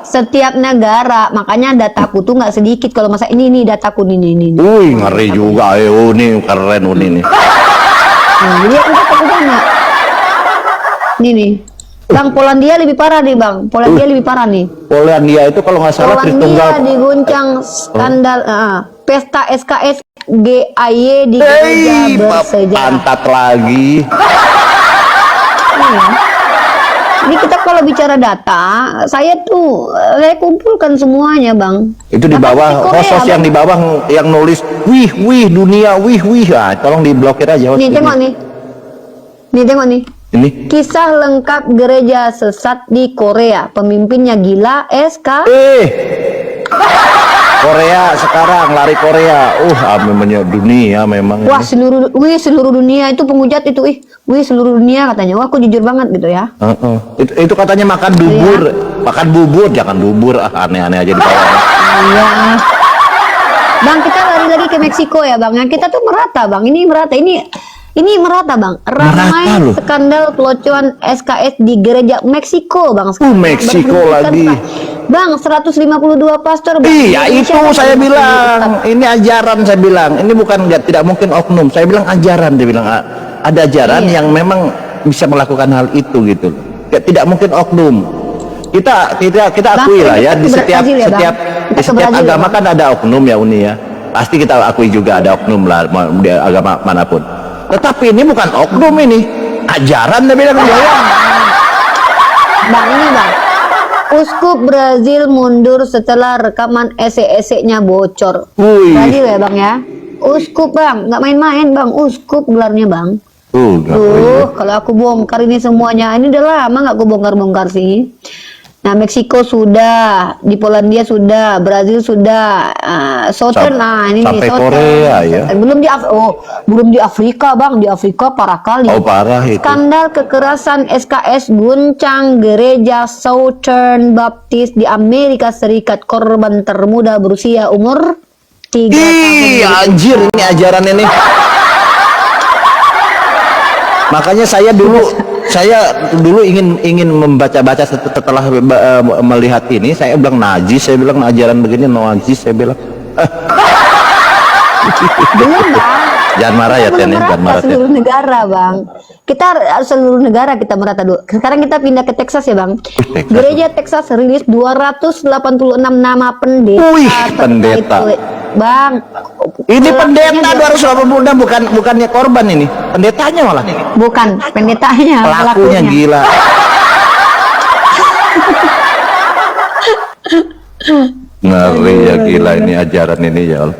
setiap negara, makanya dataku tuh nggak sedikit kalau masa ini dataku ini. Wih, ngeri juga, ini keren ini nih. Nah, jadi dataku banyak. Ini nih. Bang, Polandia lebih parah nih bang. Polandia lebih parah nih. Polandia itu kalau nggak salah Tritunggal. Polandia diguncang skandal pesta SKS GAY di gereja bersejarah. Pantat lagi. Ini kita kalau bicara data, saya kumpulkan semuanya bang. Itu di Bahkan bawah, Korea, host yang Bang. di bawah yang nulis, wih dunia, wih. Ah, tolong diblokir aja. host Nih ini. tengok nih. Nih tengok nih. Ini. Kisah lengkap gereja sesat di Korea. Pemimpinnya gila, SK. Korea sekarang lari Korea. Namanya dunia memang. Wah, ini. seluruh dunia itu penghujat itu, seluruh dunia katanya. Wah, aku jujur banget gitu ya. Itu katanya makan bubur, makan bubur, jangan bubur. Aneh-aneh aja di bawah. Iya. Bang, kita lari lagi ke Meksiko ya, Bang. Yang kita tuh merata, Bang. Ini merata. Ini merata, Bang. Ramai Merata loh. skandal pelocoran SKS di gereja Meksiko, Bang. Meksiko lagi. Bang, 152 pastor, Bang. Iya, Di itu Indonesia saya masih bilang. Ustaz. Ini ajaran saya bilang. Ini bukan tidak mungkin oknum. Saya bilang ajaran, dia bilang ada ajaran Iya. yang memang bisa melakukan hal itu gitu. Tidak mungkin oknum. Kita Bang, akui lah ya kita di ke setiap Brazil ya, Bang. setiap Kita di ke setiap Brazil ya, agama Bang. kan ada oknum ya Uni ya. Pasti kita akui juga ada oknum lah di agama manapun. Tetapi ini bukan oknum, ini ajaran, dia bilang. Bang, ini Bang. Uskup Brazil mundur setelah rekaman esek-eseknya bocor. Wih. Brazil ya Bang ya. Uskup Bang, nggak main-main Bang. Uskup gelarnya Bang. Kalau aku bongkar ini semuanya, ini udah lama nggak aku bongkar-bongkar sih. Nah, Meksiko sudah, di Polandia sudah, Brazil sudah, Southern, ini sampai Southern. Korea ya. Belum di Afrika Bang, di Afrika parah kali. Parah itu. Skandal kekerasan SKS guncang gereja Southern Baptist di Amerika Serikat. Korban termuda berusia umur 3 tahun. Anjir, ini ajaran ini. Makanya saya dulu ingin membaca-baca setelah melihat ini, saya bilang najis, saya bilang ajaran begini najis, saya bilang. Belum Bang. Jangan marah ya Tian, jangan marah Tian. Seluruh negara Bang. Kita seluruh negara kita merata dulu. Sekarang kita pindah ke Texas ya Bang. Texas. Gereja Texas rilis 286 nama pendeta. Wih, terkait pendeta. Bang. Ini pendeta Pelakunya 286 bukannya korban ini, pendetanya malah. Bukan pendetanya, Pelakunya gila. Ngeri ya, gila ini ajaran ini ya Allah.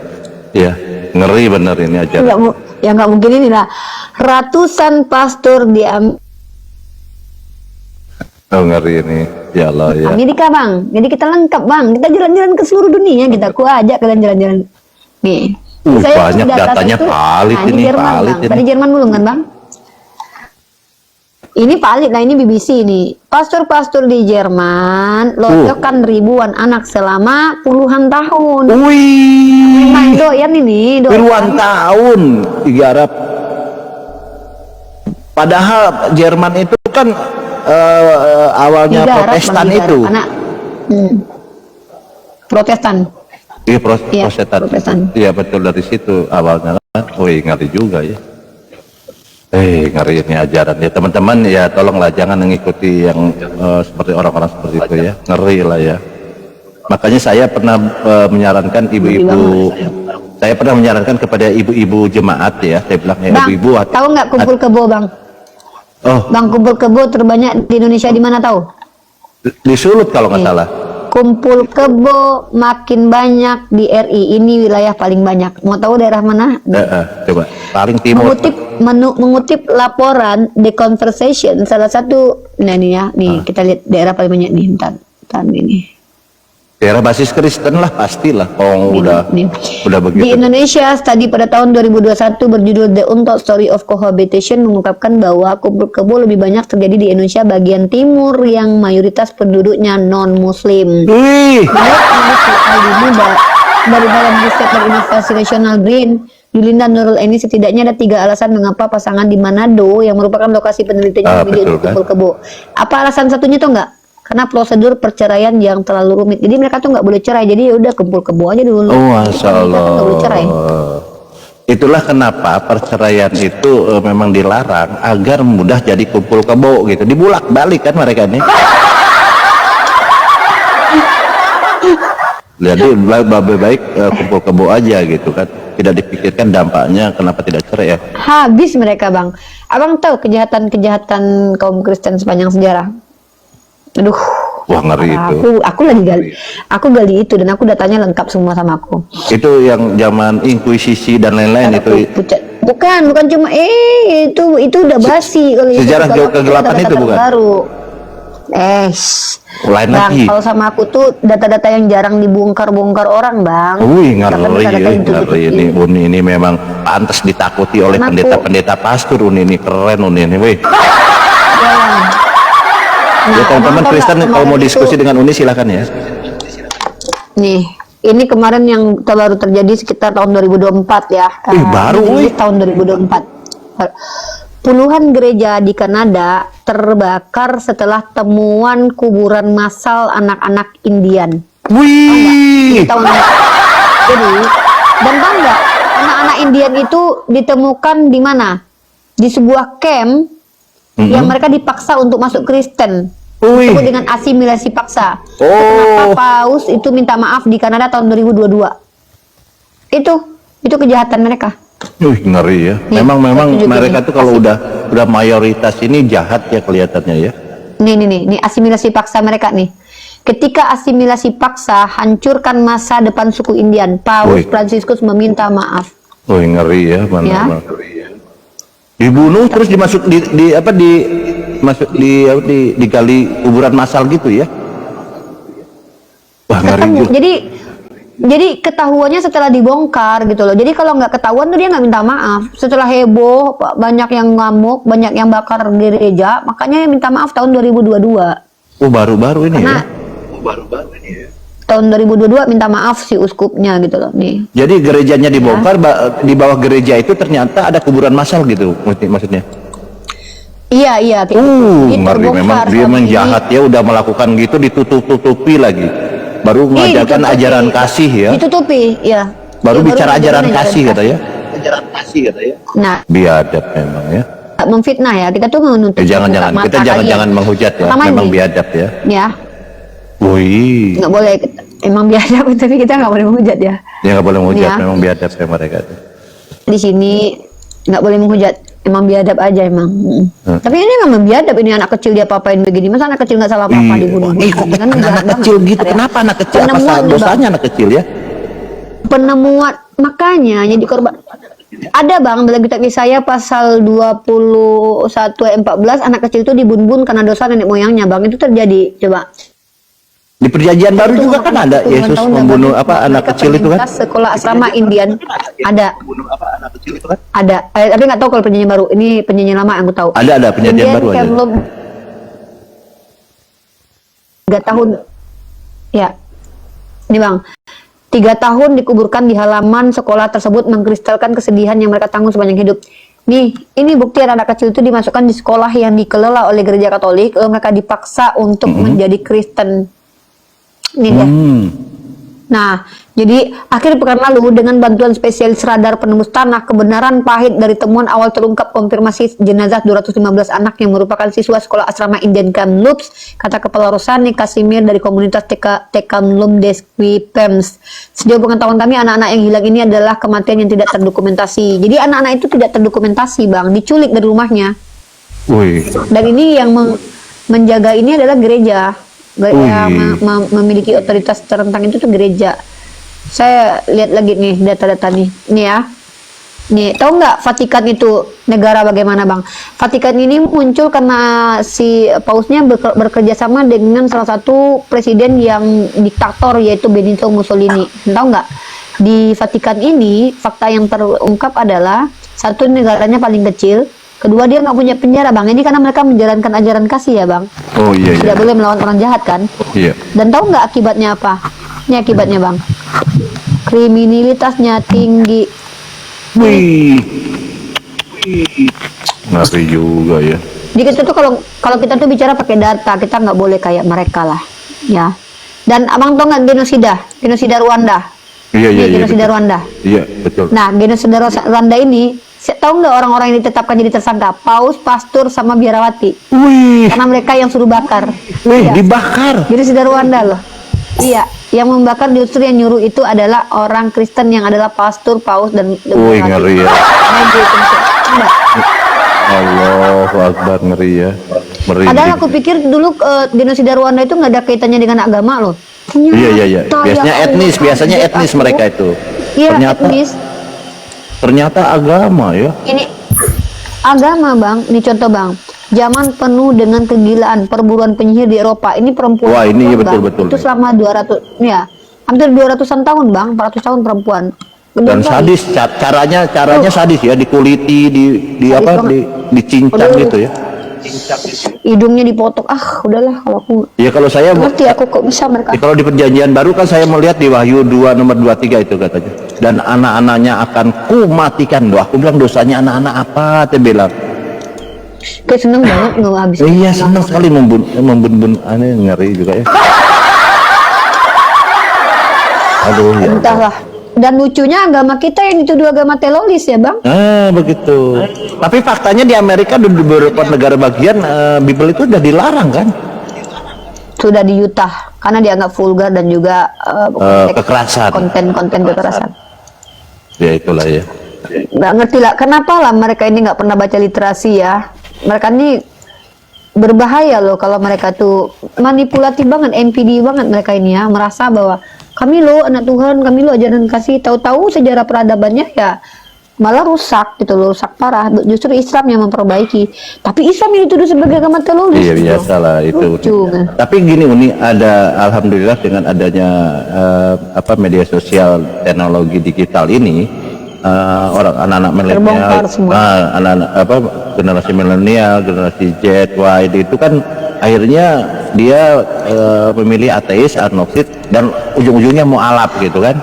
Ya, ngeri bener ini ajaran. Nggak mungkin ini lah. Ratusan pastor di Ngeri ini, ya Allah ya. Amerika Bang. Jadi kita lengkap Bang. Kita jalan-jalan ke seluruh dunia. Aku ajak kalian jalan-jalan. Nih. Banyak data datanya itu. valid Nah, ini, Jerman, valid Bang. ini. Tadi Jerman belum kan Bang? Ini valid lah, ini BBC ini. Pastor-pastor di Jerman locokkan ribuan anak selama puluhan tahun. Wih, Main doyan ini, puluhan tahun digarap. Padahal Jerman itu kan awalnya Digarap, Protestan Bang, itu. digarap. Protestan. Iya, Iya, Protestan. Protestan. Iya betul, dari situ awalnya kan. Wih, ngeri juga ya. Ngeri ini ajaran ya teman-teman ya, tolonglah jangan mengikuti yang seperti orang-orang seperti itu ya, ngeri lah ya. Makanya saya pernah menyarankan ibu-ibu, saya pernah menyarankan kepada ibu-ibu jemaat ya, saya bilang ya Bang, ibu-ibu tahu nggak kumpul kebo Bang? Bang, kumpul kebo terbanyak di Indonesia di mana tahu? di Sulut kalau nggak salah. Kumpul kebo makin banyak di RI, ini wilayah paling banyak. Mau tahu daerah mana? Coba paling timur. Mengutip laporan The Conversation, salah satu, nah ini ya, nih kita lihat daerah paling banyak nih, bentar ini. Daerah basis Kristen lah pastilah. Udah begitu. Di Indonesia, studi pada tahun 2021 berjudul The Untold Story of Cohabitation mengungkapkan bahwa kumpul kebo lebih banyak terjadi di Indonesia bagian timur yang mayoritas penduduknya non-Muslim. Wih, Dari dalam riset Universitas Nasional Green, Yulinda Nurul Eni, setidaknya ada 3 alasan mengapa pasangan di Manado yang merupakan lokasi penelitian memilih untuk kumpul kebo. Apa alasan satunya tuh enggak? Karena prosedur perceraian yang terlalu rumit. Jadi mereka tuh nggak boleh cerai. Jadi ya udah kumpul kebo aja dulu. Masya Allah. Nggak boleh cerai. Itulah kenapa perceraian itu memang dilarang agar mudah jadi kumpul kebo gitu. Dibulak balik kan mereka ini. Jadi lebih baik kumpul kebo aja gitu kan. Tidak dipikirkan dampaknya kenapa tidak cerai ya. Habis mereka bang. Abang tahu kejahatan kaum Kristen sepanjang sejarah? Aduh. Wah ngeri itu. Aku lagi gali. Aku gali itu dan aku datanya lengkap semua sama aku. Itu yang zaman inkuisisi dan lain-lain itu. Bukan cuma itu udah basi kalau itu Sejarah kegelapan data-data itu bukan? baru. Lain Bang, lagi. kalau sama aku tuh data-data yang jarang dibongkar-bongkar orang, Bang. Wih Bahkan data-data yang ngeri ini memang pantas ditakuti oleh Karena pendeta-pendeta pastor ini keren ini wih. Nah, Ya teman-teman Abang tahu Kristen nggak, kalau mau kemarin diskusi itu- dengan Uni silakan ya. Nih, ini kemarin yang baru terjadi sekitar tahun 2024 ya. Baru, ini wih. tahun 2024. Puluhan gereja di Kanada terbakar setelah temuan kuburan massal anak-anak Indian. Wih. Ini tahun jadi dan tahu nggak, anak-anak Indian itu ditemukan di mana? Di sebuah camp yang mereka dipaksa untuk masuk Kristen. Wih. Disebut dengan asimilasi paksa. Oh. Kenapa Paus itu minta maaf di Kanada tahun 2022? Itu kejahatan mereka. Wih ngeri ya. Nih, Memang saya tunjukin mereka nih. tuh kalau udah mayoritas ini jahat ya kelihatannya ya. Nih asimilasi paksa mereka nih. Ketika asimilasi paksa hancurkan masa depan suku Indian, Paus Wih. Fransiskus meminta maaf. Wih ngeri ya mana. Ya. Dibunuh terus dimasuk digali kuburan massal gitu ya. Wah ngeri Ketemu. juga. Jadi ketahuannya setelah dibongkar gitu loh. Jadi kalau nggak ketahuan tuh dia nggak minta maaf. Setelah heboh, banyak yang ngamuk, banyak yang bakar gereja, makanya dia minta maaf tahun 2022. Oh baru-baru ini Karena ya. tahun 2022 minta maaf si uskupnya gitu loh nih. Jadi gerejanya dibongkar, di bawah gereja itu ternyata ada kuburan massal gitu maksudnya. Iya kayak gitu. Ini Ngeri memang terbongkar dia selama memang ini. jahat ya udah melakukan gitu ditutup-tutupi lagi. Baru mengajarkan ditutupi. ajaran kasih ya. Ditutupi, ya. Baru Ya, bicara ajaran mengajarkan kasih kata ya. Ajaran kasih kata ya. Nah, Biadab memang ya. memfitnah ya. Kita tuh menuntut. Jangan-jangan buka kita mata jangan kalian. menghujat ya. Pertama Memang ini, biadab ya. Ya, Wih. nggak boleh. Emang biadab, tapi kita nggak boleh menghujat ya. Ya nggak boleh menghujat, Ya. memang biadab ya mereka itu. Di sini nggak boleh menghujat, emang biadab aja emang. Tapi ini memang biadab, ini anak kecil dia apain begini, masa anak kecil nggak salah apa-apa dibunuh. Kok Kan anak jahat kecil banget, gitu? ya. Kenapa anak kecil? Apa Penemuan, dosanya anak kecil ya? Penemuan, makanya jadi korban. Ada bang dalam kitab Yesaya pasal 21 ayat 14, anak kecil itu dibunuh karena dosa nenek moyangnya bang. Itu terjadi, coba. Di perjanjian baru juga kan ada Puluhan Yesus tahun membunuh dah, apa anak mereka kecil itu kan? penyintas sekolah asrama Indian ada. Ada, tapi nggak tahu kalau perjanjian baru. Ini perjanjian lama yang aku tahu. Ada perjanjian Indian baru aja. camp belum 3 tahun. Ya, ini bang. 3 tahun dikuburkan di halaman sekolah tersebut mengkristalkan kesedihan yang mereka tanggung sepanjang hidup. Nih, ini bukti anak kecil itu dimasukkan di sekolah yang dikelola oleh gereja Katolik, lalu mereka dipaksa untuk menjadi Kristen. Ini dia. Nah, jadi akhir pekan lalu dengan bantuan spesialis radar penembus tanah, kebenaran pahit dari temuan awal terungkap konfirmasi jenazah 215 anak yang merupakan siswa sekolah asrama Indian Kamloops, kata Kepala Rosani Kasimir dari komunitas Kamloops Deskwi Pems. Sejauh pengetahuan kami, anak-anak yang hilang ini adalah kematian yang tidak terdokumentasi. Jadi anak-anak itu tidak terdokumentasi, Bang, diculik dari rumahnya. Wih. Dan ini yang menjaga ini adalah gereja. Yang memiliki otoritas tentang itu tuh gereja. Saya lihat lagi nih data-data nih ya. Nih, tahu nggak Vatikan itu negara bagaimana bang? Vatikan ini muncul karena si pausnya bekerja sama dengan salah satu presiden yang diktator, yaitu Benito Mussolini. Tahu nggak? Di Vatikan ini fakta yang terungkap adalah satu, negaranya paling kecil. Kedua, dia nggak punya penjara bang. Ini karena mereka menjalankan ajaran kasih ya bang. Oh iya. Tidak boleh melawan orang jahat kan. Iya. Dan tahu nggak akibatnya apa? Ini akibatnya bang. Kriminalitasnya tinggi. Wih. Ngeri juga ya. Jadi kita tuh kalau kita tuh bicara pakai data, kita nggak boleh kayak mereka lah, ya. Dan abang tahu nggak genosida Rwanda? Iya, iya, Nih, iya, genosida betul. Rwanda. Iya, betul. Nah, genosida Rwanda ini, tahu nggak orang-orang yang ditetapkan jadi tersangka? Paus, pastor, sama biarawati. Wih, Karena mereka yang suruh bakar. wih, Iya. dibakar. Genosida Rwanda loh. Iya, yang membakar justru yang nyuruh itu adalah orang Kristen yang adalah pastor, paus, dan Wih, ngeri ya. Karena dia itu enggak. Allahu Akbar, ngeri ya. Merinding. Padahal aku pikir dulu genosida Rwanda itu nggak ada kaitannya dengan agama loh. Ternyata, Iya, iya, iya. ya Biasanya Allah, etnis, biasanya kaget etnis aku. mereka itu. Iya, Ternyata, etnis. ternyata agama ya. Ini agama bang, ini contoh bang. Zaman penuh dengan kegilaan perburuan penyihir di Eropa. Ini perempuan. Wah, ini perempuan, betul, Bang. betul. Itu selama 200, ya, hampir 200-an tahun bang, 400 tahun perempuan. Gede Dan sekali. sadis, caranya sadis ya, dikuliti, di Sadis apa, banget. dicincang Aduh. gitu ya. Hidungnya dipotong. Udahlah kalau aku Ya kalau saya ngerti aku kok bisa mereka. ya, kalau di perjanjian baru kan saya melihat di Wahyu 2 nomor 23 itu katanya. Dan anak-anaknya akan kumatikan. Doa aku bilang dosanya anak-anak apa? Dia bilang. Kayak seneng banget nggak habis. Iya, senang sekali membun aneh, ngeri juga ya. Aduh ya. Entahlah. Dan lucunya agama kita yang dituduh agama telolis ya bang. Ah, begitu. Tapi faktanya di Amerika di beberapa negara bagian Bible itu udah dilarang kan? Sudah di Utah karena dianggap vulgar dan juga Kekerasan. konten-konten kekerasan. Ya itulah ya. Nggak ngerti lah kenapa lah mereka ini nggak pernah baca literasi ya. Mereka ini berbahaya loh kalau mereka tuh manipulatif banget, NPD banget mereka ini ya, merasa bahwa kami loh anak Tuhan, kami loh ajaran kasih, tahu-tahu sejarah peradabannya ya malah rusak gitu loh, rusak parah. Justru Islam yang memperbaiki, tapi Islam yang dituduh sebagai agama teroris. Iya gitu. biasalah itu. Lucu, kan? Tapi gini Uni, ada alhamdulillah dengan adanya media sosial, teknologi digital ini, orang anak-anak milenial, Terbongkar semua. anak-anak generasi milenial, generasi Z, Y itu kan akhirnya dia memilih ateis, agnostik, dan ujung-ujungnya mualaf gitu kan.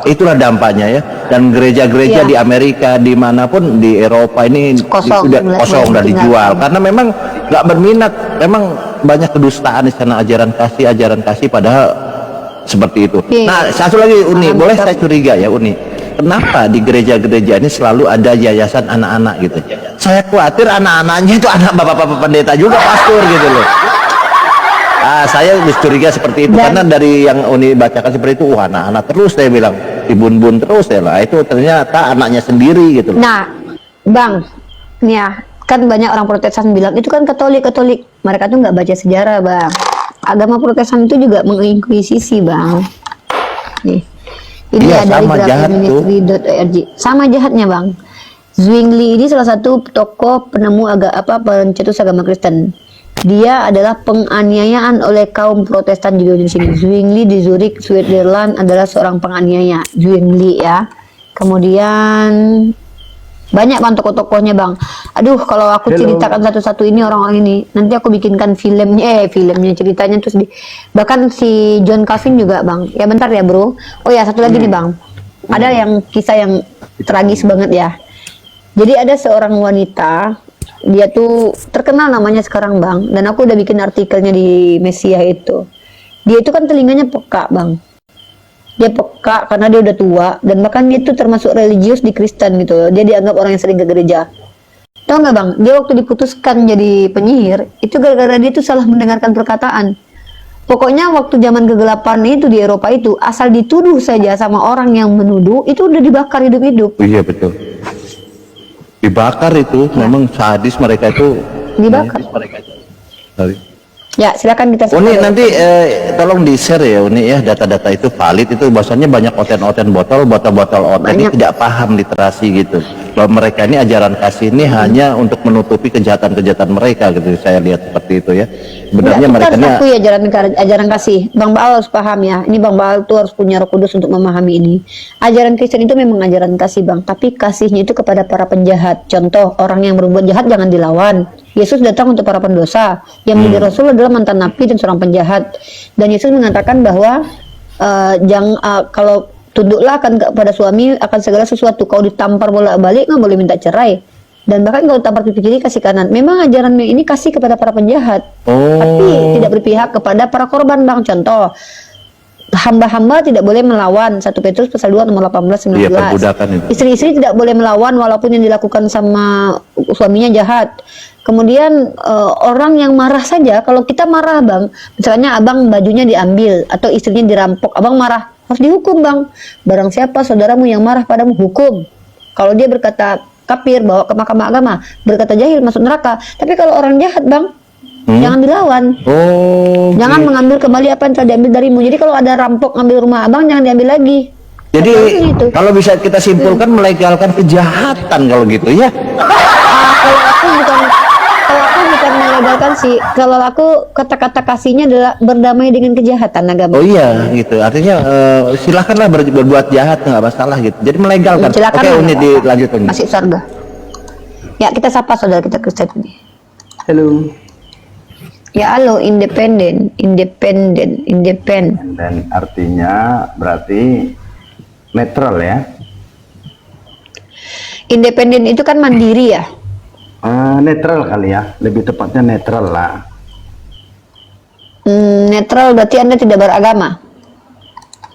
Itulah dampaknya ya. Dan gereja-gereja Iya. di Amerika, dimanapun di Eropa ini Kosong, sudah mulai kosong dan ditinggalkan. dijual karena memang nggak berminat. Memang banyak kedustaan di sana, ajaran kasih padahal seperti itu. Iya. Nah, satu lagi Uni, Paham, boleh betul. saya curiga ya Uni, kenapa di gereja-gereja ini selalu ada yayasan anak-anak gitu? Saya khawatir anak-anaknya itu anak bapak-bapak pendeta juga, pastor gitu loh. Saya curiga seperti itu karena dari yang Uni bacakan seperti itu, wah anak-anak terus saya bilang, dibun-bun terus ya lah. Itu ternyata anaknya sendiri gitu loh. Nah, Bang, nih ya, kan banyak orang Protestan bilang itu kan Katolik. Mereka tuh nggak baca sejarah, Bang. Agama Protestan itu juga menginkuisisi, Bang. Nih, ini Iya, ya dari sama jahat tuh. grafministry.org. Sama jahatnya, Bang. Zwingli ini salah satu tokoh penemu pencetus agama Kristen. Dia adalah penganiayaan oleh kaum Protestan juga di sini. Zwingli di Zurich, Switzerland adalah seorang penganiaya. Zwingli ya. Kemudian banyak bang tokoh-tokohnya bang. Aduh kalau aku ceritakan satu-satu ini orang-orang ini, nanti aku bikinkan filmnya ceritanya terus bahkan si John Calvin juga bang. Ya bentar ya bro. Oh ya satu lagi nih bang. Ada yang kisah yang tragis banget ya. Jadi ada seorang wanita, dia tuh terkenal namanya sekarang bang, dan aku udah bikin artikelnya di Mesia itu. Dia itu kan telinganya peka bang. Dia peka karena dia udah tua, dan bahkan dia tuh termasuk religius di Kristen gitu. Dia dianggap orang yang sering ke gereja. Tahu nggak bang? Dia waktu diputuskan jadi penyihir, itu gara-gara dia tuh salah mendengarkan perkataan. Pokoknya waktu zaman kegelapan itu di Eropa itu, asal dituduh saja sama orang yang menuduh, itu udah dibakar hidup-hidup. Iya betul. Dibakar itu, memang sadis mereka itu. Dibakar. Sorry. Ya silakan kita. Uni nanti tolong di share ya Uni ya, data-data itu valid itu, bahasanya banyak oten-oten botol-botol oten ini tidak paham literasi gitu, bahwa mereka ini ajaran kasih ini hanya untuk menutupi kejahatan-kejahatan mereka gitu, saya lihat seperti itu ya. Sebenarnya mereka ini aku ya ajaran kasih. Bang Baal harus paham ya. Ini Bang Baal tuh harus punya Roh Kudus untuk memahami ini. Ajaran Kristen itu memang ajaran kasih bang, tapi kasihnya itu kepada para penjahat. Contoh, orang yang berbuat jahat jangan dilawan. Yesus datang untuk para pendosa. Yang menjadi Rasul adalah mantan nabi dan seorang penjahat. Dan Yesus mengatakan bahwa kalau tunduklah akan kepada suami akan segala sesuatu. Kau ditampar bolak-balik nggak boleh minta cerai. Dan bahkan kalau tampar pipi kiri kasih kanan. Memang ajaran ini kasih kepada para penjahat, tapi tidak berpihak kepada para korban bang. Contoh, hamba-hamba tidak boleh melawan. 1 Petrus pasal 2 nomor 18 19. Iya, perbudakan itu. Istri-istri tidak boleh melawan walaupun yang dilakukan sama suaminya jahat. Kemudian orang yang marah saja, kalau kita marah bang, misalnya abang bajunya diambil atau istrinya dirampok, abang marah, harus dihukum bang. Barang siapa saudaramu yang marah padamu, hukum. Kalau dia berkata kafir, bawa ke mahkamah agama, berkata jahil, masuk neraka. Tapi kalau orang jahat bang, jangan dilawan. Oh, Jangan mengambil kembali apa yang telah diambil darimu. Jadi kalau ada rampok ngambil rumah abang, jangan diambil lagi. jadi Gitu. kalau bisa kita simpulkan melegalkan kejahatan kalau gitu ya. Kalau aku bukan melegalkan sih. Kalau aku kata-kata kasihnya adalah berdamai dengan kejahatan agama. Oh iya gitu. Artinya silakanlah berbuat jahat nggak masalah gitu. Jadi melegalkan. Silakan Oke, lah, Uni nggak dilanjutkan. Masih surga. Ya, kita sapa saudara kita Kristen ini. Halo. Ya, halo, independen. Dan artinya berarti netral ya. Independen itu kan mandiri ya. Netral kali ya, lebih tepatnya netral lah. Netral berarti Anda tidak beragama.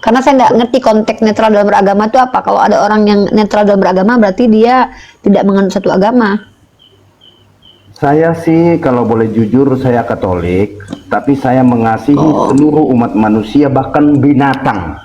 Karena saya nggak ngerti konteks netral dalam beragama itu apa. Kalau ada orang yang netral dalam beragama berarti dia tidak menganut satu agama. Saya sih kalau boleh jujur saya Katolik, tapi saya mengasihi seluruh umat manusia bahkan binatang.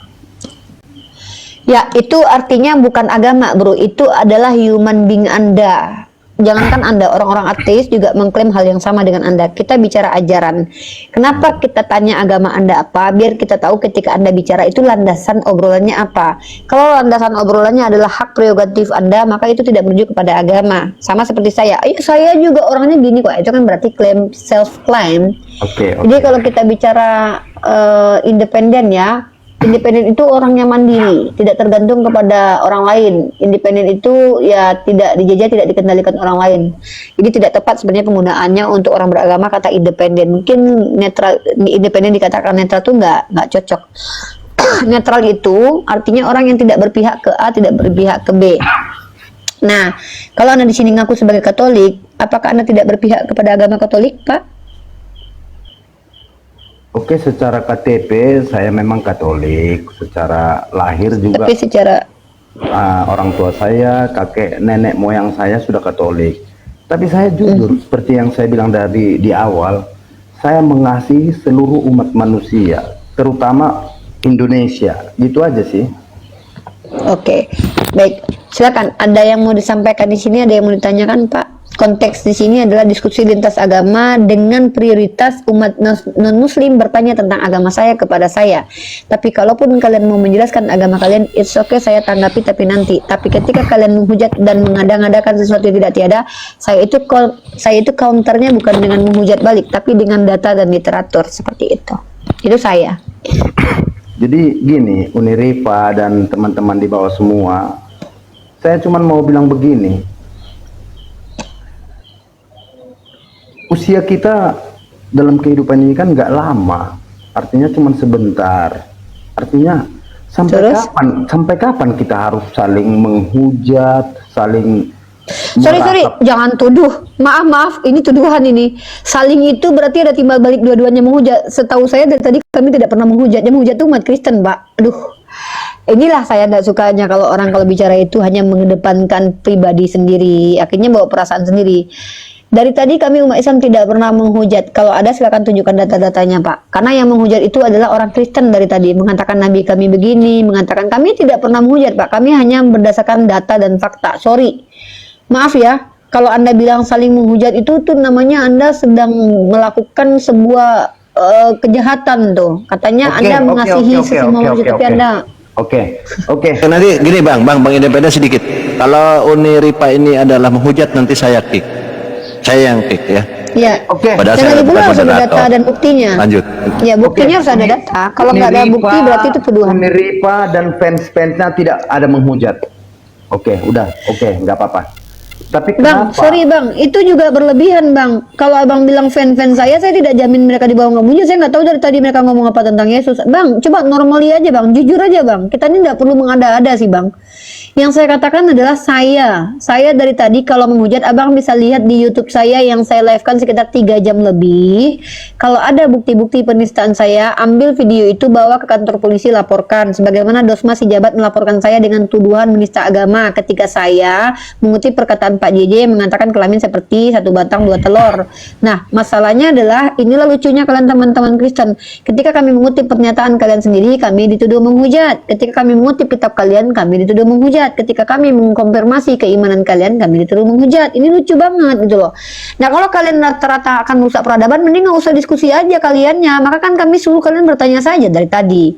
Ya, itu artinya bukan agama, bro. Itu adalah human being Anda. Jangankan Anda, orang-orang ateis juga mengklaim hal yang sama dengan Anda. Kita bicara ajaran. Kenapa kita tanya agama Anda apa? Biar kita tahu ketika Anda bicara itu landasan obrolannya apa. Kalau landasan obrolannya adalah hak prerogatif Anda, maka itu tidak menuju kepada agama. Sama seperti saya. Saya juga orangnya gini kok. Itu kan berarti klaim, self-claim. Oke. Jadi kalau kita bicara independen ya, independen itu orangnya mandiri, tidak tergantung kepada orang lain. Independen itu ya tidak dijajah, tidak dikendalikan orang lain. Jadi tidak tepat sebenarnya penggunaannya untuk orang beragama kata independen. Mungkin netral, independen dikatakan netral itu nggak cocok. Netral itu artinya orang yang tidak berpihak ke A, tidak berpihak ke B. Nah, kalau Anda di sini ngaku sebagai Katolik, apakah Anda tidak berpihak kepada agama Katolik, Pak? Oke, secara KTP saya memang Katolik, secara lahir juga Tapi secara orang tua saya, kakek nenek moyang saya sudah Katolik. Tapi saya jujur seperti yang saya bilang di awal, saya mengasihi seluruh umat manusia, terutama Indonesia. Gitu aja sih. Oke, baik. Silakan. Ada yang mau disampaikan di sini? Ada yang mau ditanyakan, Pak? Konteks di sini adalah diskusi lintas agama dengan prioritas umat non-Muslim bertanya tentang agama saya kepada saya. Tapi kalaupun kalian mau menjelaskan agama kalian, it's okay, saya tanggapi tapi nanti. Tapi ketika kalian menghujat dan mengada-ngadakan sesuatu yang tidak tiada, saya itu counternya bukan dengan menghujat balik, tapi dengan data dan literatur seperti itu. Itu saya. Jadi gini, Uniripa dan teman-teman di bawah semua, saya cuma mau bilang begini. Usia kita dalam kehidupan ini kan nggak lama, artinya cuma sebentar. Artinya sampai kapan kita harus saling menghujat, saling Sorry, jangan tuduh. Maaf, ini tuduhan ini. Saling itu berarti ada timbal balik dua-duanya menghujat. Setahu saya dari tadi kami tidak pernah menghujat. Yang menghujat itu umat Kristen, Pak. Aduh. Inilah saya tidak sukanya kalau bicara itu hanya mengedepankan pribadi sendiri. Akhirnya bawa perasaan sendiri. Dari tadi kami umat Islam tidak pernah menghujat. Kalau ada silakan tunjukkan data-datanya, Pak. Karena yang menghujat itu adalah orang Kristen dari tadi. Mengatakan Nabi kami begini, mengatakan kami tidak pernah menghujat, Pak. Kami hanya berdasarkan data dan fakta. Sorry. Maaf ya, kalau Anda bilang saling menghujat itu tuh namanya Anda sedang melakukan sebuah kejahatan tuh. Katanya Anda mengasihi sesama manusia, tapi Anda Oke. Nanti gini Bang Independen sedikit. Kalau Uniripa ini adalah menghujat, nanti saya kick. Saya yang kick ya. ya. Oke. Padahal Dan saya lagi pula bukan harus ada moderator. data dan buktinya. Lanjut. Ya, buktinya harus ada data. Kalau nggak ada bukti berarti itu tuduhan. Uniripa dan fans-fansnya tidak ada menghujat. Oke, nggak apa-apa. Tapi Bang, kenapa? sorry Bang, itu juga berlebihan Bang. Kalau Abang bilang fan-fan saya tidak jamin mereka di bawah nggak menghujat. Saya nggak tahu dari tadi mereka ngomong apa tentang Yesus. Bang, coba normali aja Bang, jujur aja Bang. Kita ini nggak perlu mengada-ada sih Bang. Yang saya katakan adalah saya dari tadi kalau menghujat, abang bisa lihat di YouTube saya yang saya livekan sekitar 3 jam lebih. Kalau ada bukti-bukti penistaan saya, ambil video itu, bawa ke kantor polisi, laporkan. Sebagaimana Dosma si jabat melaporkan saya dengan tuduhan menista agama ketika saya mengutip perkataan Pak JJ yang mengatakan kelamin seperti 1 batang 2 telur. Nah, masalahnya adalah inilah lucunya kalian teman-teman Kristen. Ketika kami mengutip pernyataan kalian sendiri, kami dituduh menghujat. Ketika kami mengutip kitab kalian, kami dituduh menghujat. Ketika kami mengkonfirmasi keimanan kalian, kami dituduh menghujat. Ini lucu banget gitu loh. Nah, kalau kalian rata-rata akan merusak peradaban, mending nggak usah diskusi aja kaliannya. Maka kan kami suruh kalian bertanya saja dari tadi.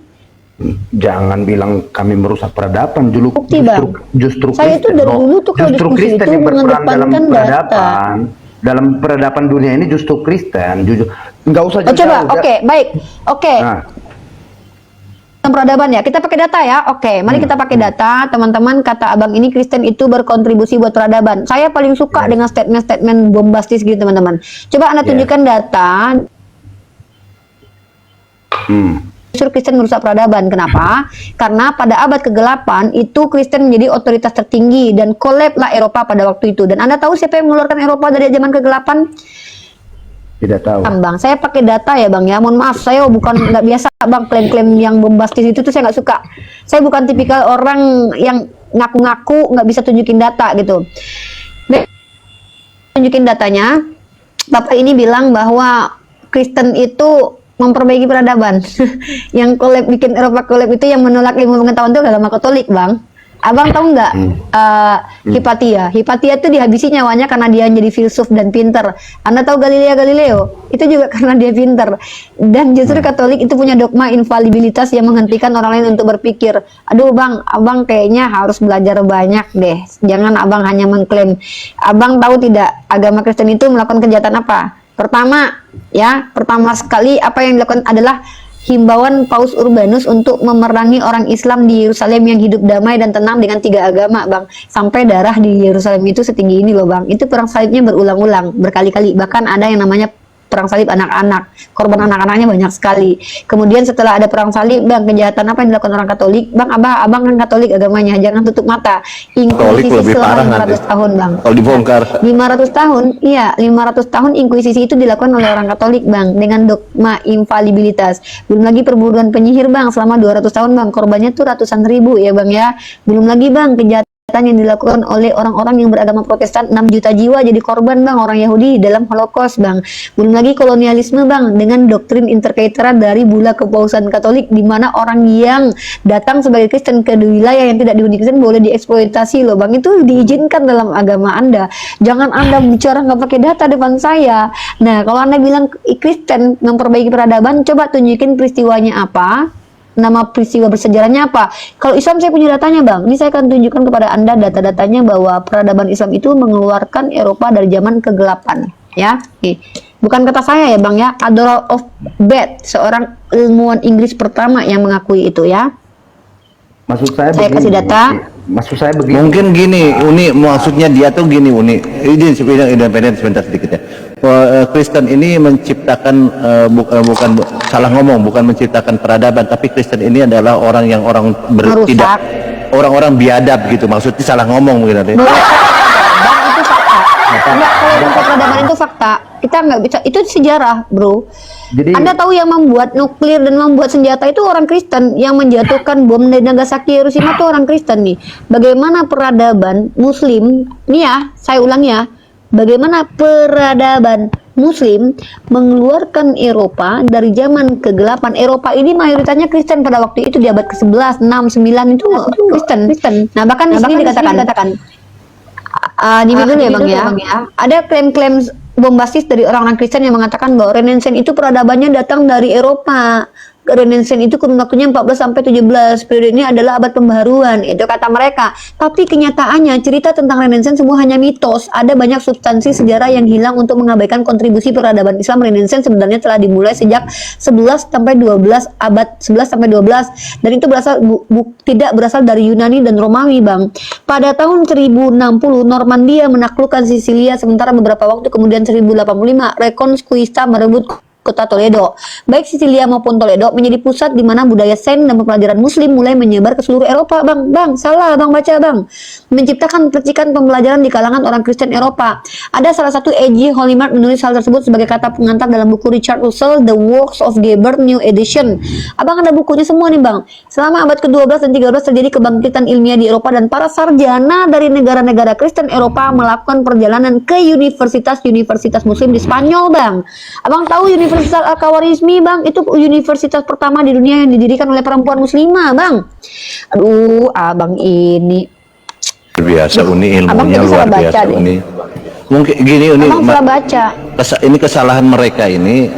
Jangan bilang kami merusak peradaban, Bukti, Bang. justru Saya itu dari dulu tuh kalau justru diskusi Kristen itu yang berperan dalam mengedepankan peradaban. Dalam peradaban dunia ini justru Kristen, jujur. Nggak usah Oh, coba, jauh-jauh. oke, baik. Oke. Nah, Peradaban ya, kita pakai data ya. Oke, mari kita pakai data, teman-teman. Kata abang ini Kristen itu berkontribusi buat peradaban. Saya paling suka dengan statement-statement bombastis gitu, teman-teman. Coba Anda tunjukkan data. Justru Kristen merusak peradaban. Kenapa? Karena pada abad ke-8 itu Kristen menjadi otoritas tertinggi dan collapse lah Eropa pada waktu itu. Dan Anda tahu siapa yang mengeluarkan Eropa dari zaman ke-8? tidak tahu. Bang, saya pakai data ya Bang ya. Mohon maaf, saya bukan nggak biasa Bang klaim-klaim yang bombastis itu tuh saya nggak suka. Saya bukan tipikal orang yang ngaku-ngaku nggak bisa tunjukin data gitu. Tunjukin datanya. Bapak ini bilang bahwa Kristen itu memperbaiki peradaban. Yang bikin Eropa collapse itu yang menolak ilmu pengetahuan itu agama Katolik, Bang. Abang tahu nggak Hipatia? Hipatia itu dihabisi nyawanya karena dia jadi filsuf dan pinter. Anda tahu Galileo? Itu juga karena dia pinter. Dan justru Katolik itu punya dogma infalibilitas yang menghentikan orang lain untuk berpikir. Aduh Bang, abang kayaknya harus belajar banyak deh. Jangan abang hanya mengklaim. Abang tahu tidak agama Kristen itu melakukan kejahatan apa? Pertama sekali apa yang dilakukan adalah himbauan Paus Urbanus untuk memerangi orang Islam di Yerusalem yang hidup damai dan tenang dengan 3 agama, Bang. Sampai darah di Yerusalem itu setinggi ini loh, Bang. Itu perang salibnya berulang-ulang, berkali-kali. Bahkan ada yang namanya perang salib anak-anak. Korban anak-anaknya banyak sekali. Kemudian setelah ada perang salib, Bang, kejahatan apa yang dilakukan orang Katolik? Bang, abang kan Katolik agamanya, jangan tutup mata. Katolik lebih parah nanti 500 tahun, Bang. kalau dibongkar. 500 tahun, iya, 500 tahun inkuisisi itu dilakukan oleh orang Katolik, Bang, dengan dogma infalibilitas. Belum lagi perburuan penyihir, Bang, selama 200 tahun, Bang. Korbannya tuh ratusan ribu ya, Bang ya. Belum lagi, Bang, kejahatan yang dilakukan oleh orang-orang yang beragama Protestan, 6 juta jiwa jadi korban, Bang, orang Yahudi dalam Holocaust, Bang. Belum lagi kolonialisme, Bang, dengan doktrin intercaetera dari Bula Kepausan Katolik, di mana orang yang datang sebagai Kristen ke wilayah yang tidak dihuni Kristen boleh dieksploitasi loh, Bang. Itu diizinkan dalam agama Anda. Jangan Anda bicara nggak pakai data depan saya. Nah, kalau Anda bilang Kristen memperbaiki peradaban, coba tunjukin peristiwanya apa. Nama peristiwa bersejarahnya apa? Kalau Islam saya punya datanya, Bang. Ini saya akan tunjukkan kepada Anda data-datanya bahwa peradaban Islam itu mengeluarkan Eropa dari zaman kegelapan, ya. Oke. Bukan kata saya ya, Bang ya. Adolf of Bath, seorang ilmuwan Inggris pertama yang mengakui itu ya. Maksud saya Saya begini, kasih data. Maksud saya begini. Mungkin gini, Uni, maksudnya dia tuh gini, Uni. Izin sebidang independen sebentar sedikit ya. Kristen ini menciptakan bukan salah ngomong, bukan menciptakan peradaban, tapi Kristen ini adalah orang yang Merusak. tidak orang-orang biadab gitu. Maksudnya salah ngomong mungkin. Bang, itu fakta. Enggak, kalau untuk peradaban itu fakta. Kita nggak bisa, itu sejarah, Bro. Jadi, Anda tahu yang membuat nuklir dan membuat senjata itu orang Kristen, yang menjatuhkan bom di Nagasaki Hiroshima itu orang Kristen nih. Bagaimana peradaban Muslim, nih ya, saya ulang ya, bagaimana peradaban Muslim mengeluarkan Eropa dari zaman kegelapan. Eropa ini mayoritasnya Kristen pada waktu itu di abad ke-11, 6, 9 itu Kristen. Nah, bahkan di sini dikatakan dulu ya Bang ya. Ada klaim-klaim bombastis dari orang-orang Kristen yang mengatakan bahwa Renaissance itu peradabannya datang dari Eropa. Renaissance itu kurun waktunya 14 sampai 17. Periode ini adalah abad pembaharuan, itu kata mereka. Tapi kenyataannya cerita tentang Renaissance semua hanya mitos. Ada banyak substansi sejarah yang hilang untuk mengabaikan kontribusi peradaban Islam. Renaissance sebenarnya telah dimulai sejak 11 sampai 12 abad 11 sampai 12 dan itu tidak berasal dari Yunani dan Romawi, Bang. Pada tahun 1060 Normandia menaklukkan Sisilia, sementara beberapa waktu kemudian 1085 Reconquista merebut kota Toledo. Baik Sisilia maupun Toledo menjadi pusat di mana budaya Saint dan pembelajaran Muslim mulai menyebar ke seluruh Eropa. Bang, salah bang baca bang. Menciptakan percikan pembelajaran di kalangan orang Kristen Eropa. Ada salah satu A.J. Holymart menulis hal tersebut sebagai kata pengantar dalam buku Richard Russell, The Works of Geber, New Edition. Abang ada bukunya semua nih bang. Selama abad ke-12 dan 13 terjadi kebangkitan ilmiah di Eropa dan para sarjana dari negara-negara Kristen Eropa melakukan perjalanan ke universitas-universitas Muslim di Spanyol bang. Abang tahu Universitas Al-Khawarizmi bang, itu universitas pertama di dunia yang didirikan oleh perempuan muslimah bang. Aduh, abang ini Biasa Uni abang ilmunya tadi luar salah baca biasa deh. Uni. Mungkin gini Uni, Abang salah baca. ini kesalahan mereka ini,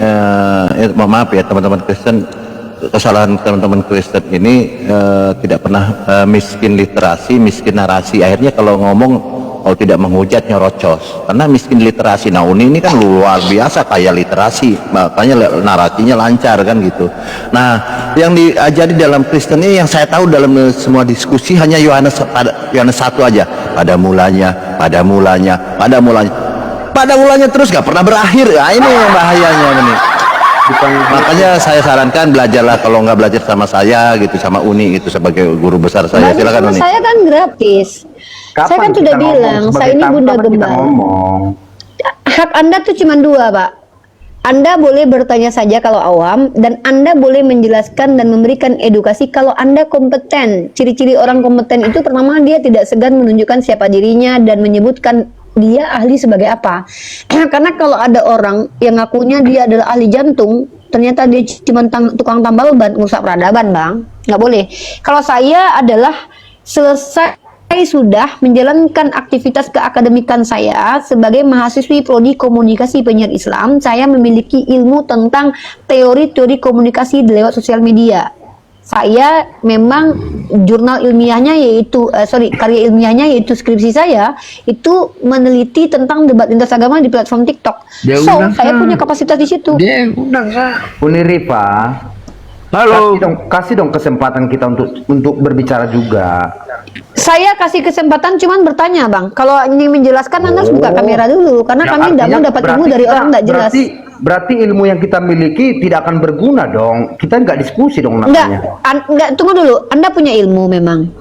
maaf ya teman-teman Kristen, kesalahan teman-teman Kristen ini tidak pernah miskin literasi, miskin narasi. Akhirnya kalau ngomong tidak menghujat nyerocos karena miskin literasi. Nah Uni ini kan luar biasa kaya literasi, makanya narasinya lancar kan gitu. Nah yang diajari dalam Kristen ini yang saya tahu dalam semua diskusi hanya Yohanes 1 aja, pada mulanya terus gak pernah berakhir. Nah, ini yang bahayanya ini. Makanya saya sarankan belajarlah, kalau nggak belajar sama saya gitu, sama Uni gitu sebagai guru besar saya. Belajar Silakan sama Uni. saya kan gratis. Saya kan sudah bilang, saya ini bunda gembala. Hak Anda tuh cuma dua, Pak. Anda boleh bertanya saja kalau awam, dan Anda boleh menjelaskan dan memberikan edukasi kalau Anda kompeten. Ciri-ciri orang kompeten itu pertama dia tidak segan menunjukkan siapa dirinya dan menyebutkan dia ahli sebagai apa. Karena kalau ada orang yang ngakunya dia adalah ahli jantung, ternyata dia cuma tukang tambal ban, ngurusak peradaban, Bang. Nggak boleh. Kalau saya adalah selesai sudah menjalankan aktivitas keakademikan saya sebagai mahasiswi prodi komunikasi penyiar Islam. Saya memiliki ilmu tentang teori-teori komunikasi lewat sosial media. Saya memang jurnal ilmiahnya yaitu karya ilmiahnya yaitu skripsi saya itu meneliti tentang debat lintas agama di platform TikTok. Saya punya kapasitas di situ. Uniripa, halo, kasih dong kesempatan kita untuk berbicara juga. Saya kasih kesempatan cuman bertanya bang. Kalau ingin menjelaskan Anda harus buka kamera dulu karena kami tidak mau dapat ilmu dari orang tidak jelas. Berarti ilmu yang kita miliki tidak akan berguna dong. Kita nggak diskusi dong namanya. Enggak, tunggu dulu. Anda punya ilmu memang.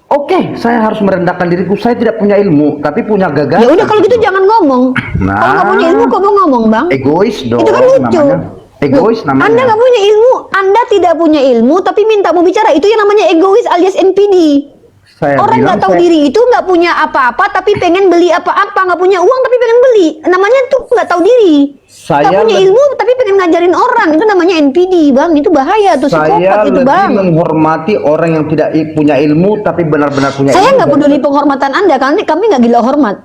Oke, saya harus merendahkan diriku. Saya tidak punya ilmu, tapi punya gagasan. Ya udah kalau gitu jangan ngomong. Kalau nggak punya ilmu kok mau ngomong bang? Egois dong. Itu kan lucu. Egois namanya. Anda nggak punya ilmu, Anda tidak punya ilmu, tapi minta mau bicara. Itu yang namanya egois alias NPD. Orang nggak tahu diri itu nggak punya apa-apa, tapi pengen beli apa-apa, nggak punya uang tapi pengen beli. Namanya tuh nggak tahu diri. Nggak punya ilmu tapi pengen ngajarin orang. Itu namanya NPD, bang. Itu bahaya tuh, psikopat itu, bang. Saya lebih menghormati orang yang tidak punya ilmu tapi benar-benar punya ilmu. Saya nggak peduli penghormatan Anda, karena kami nggak gila hormat.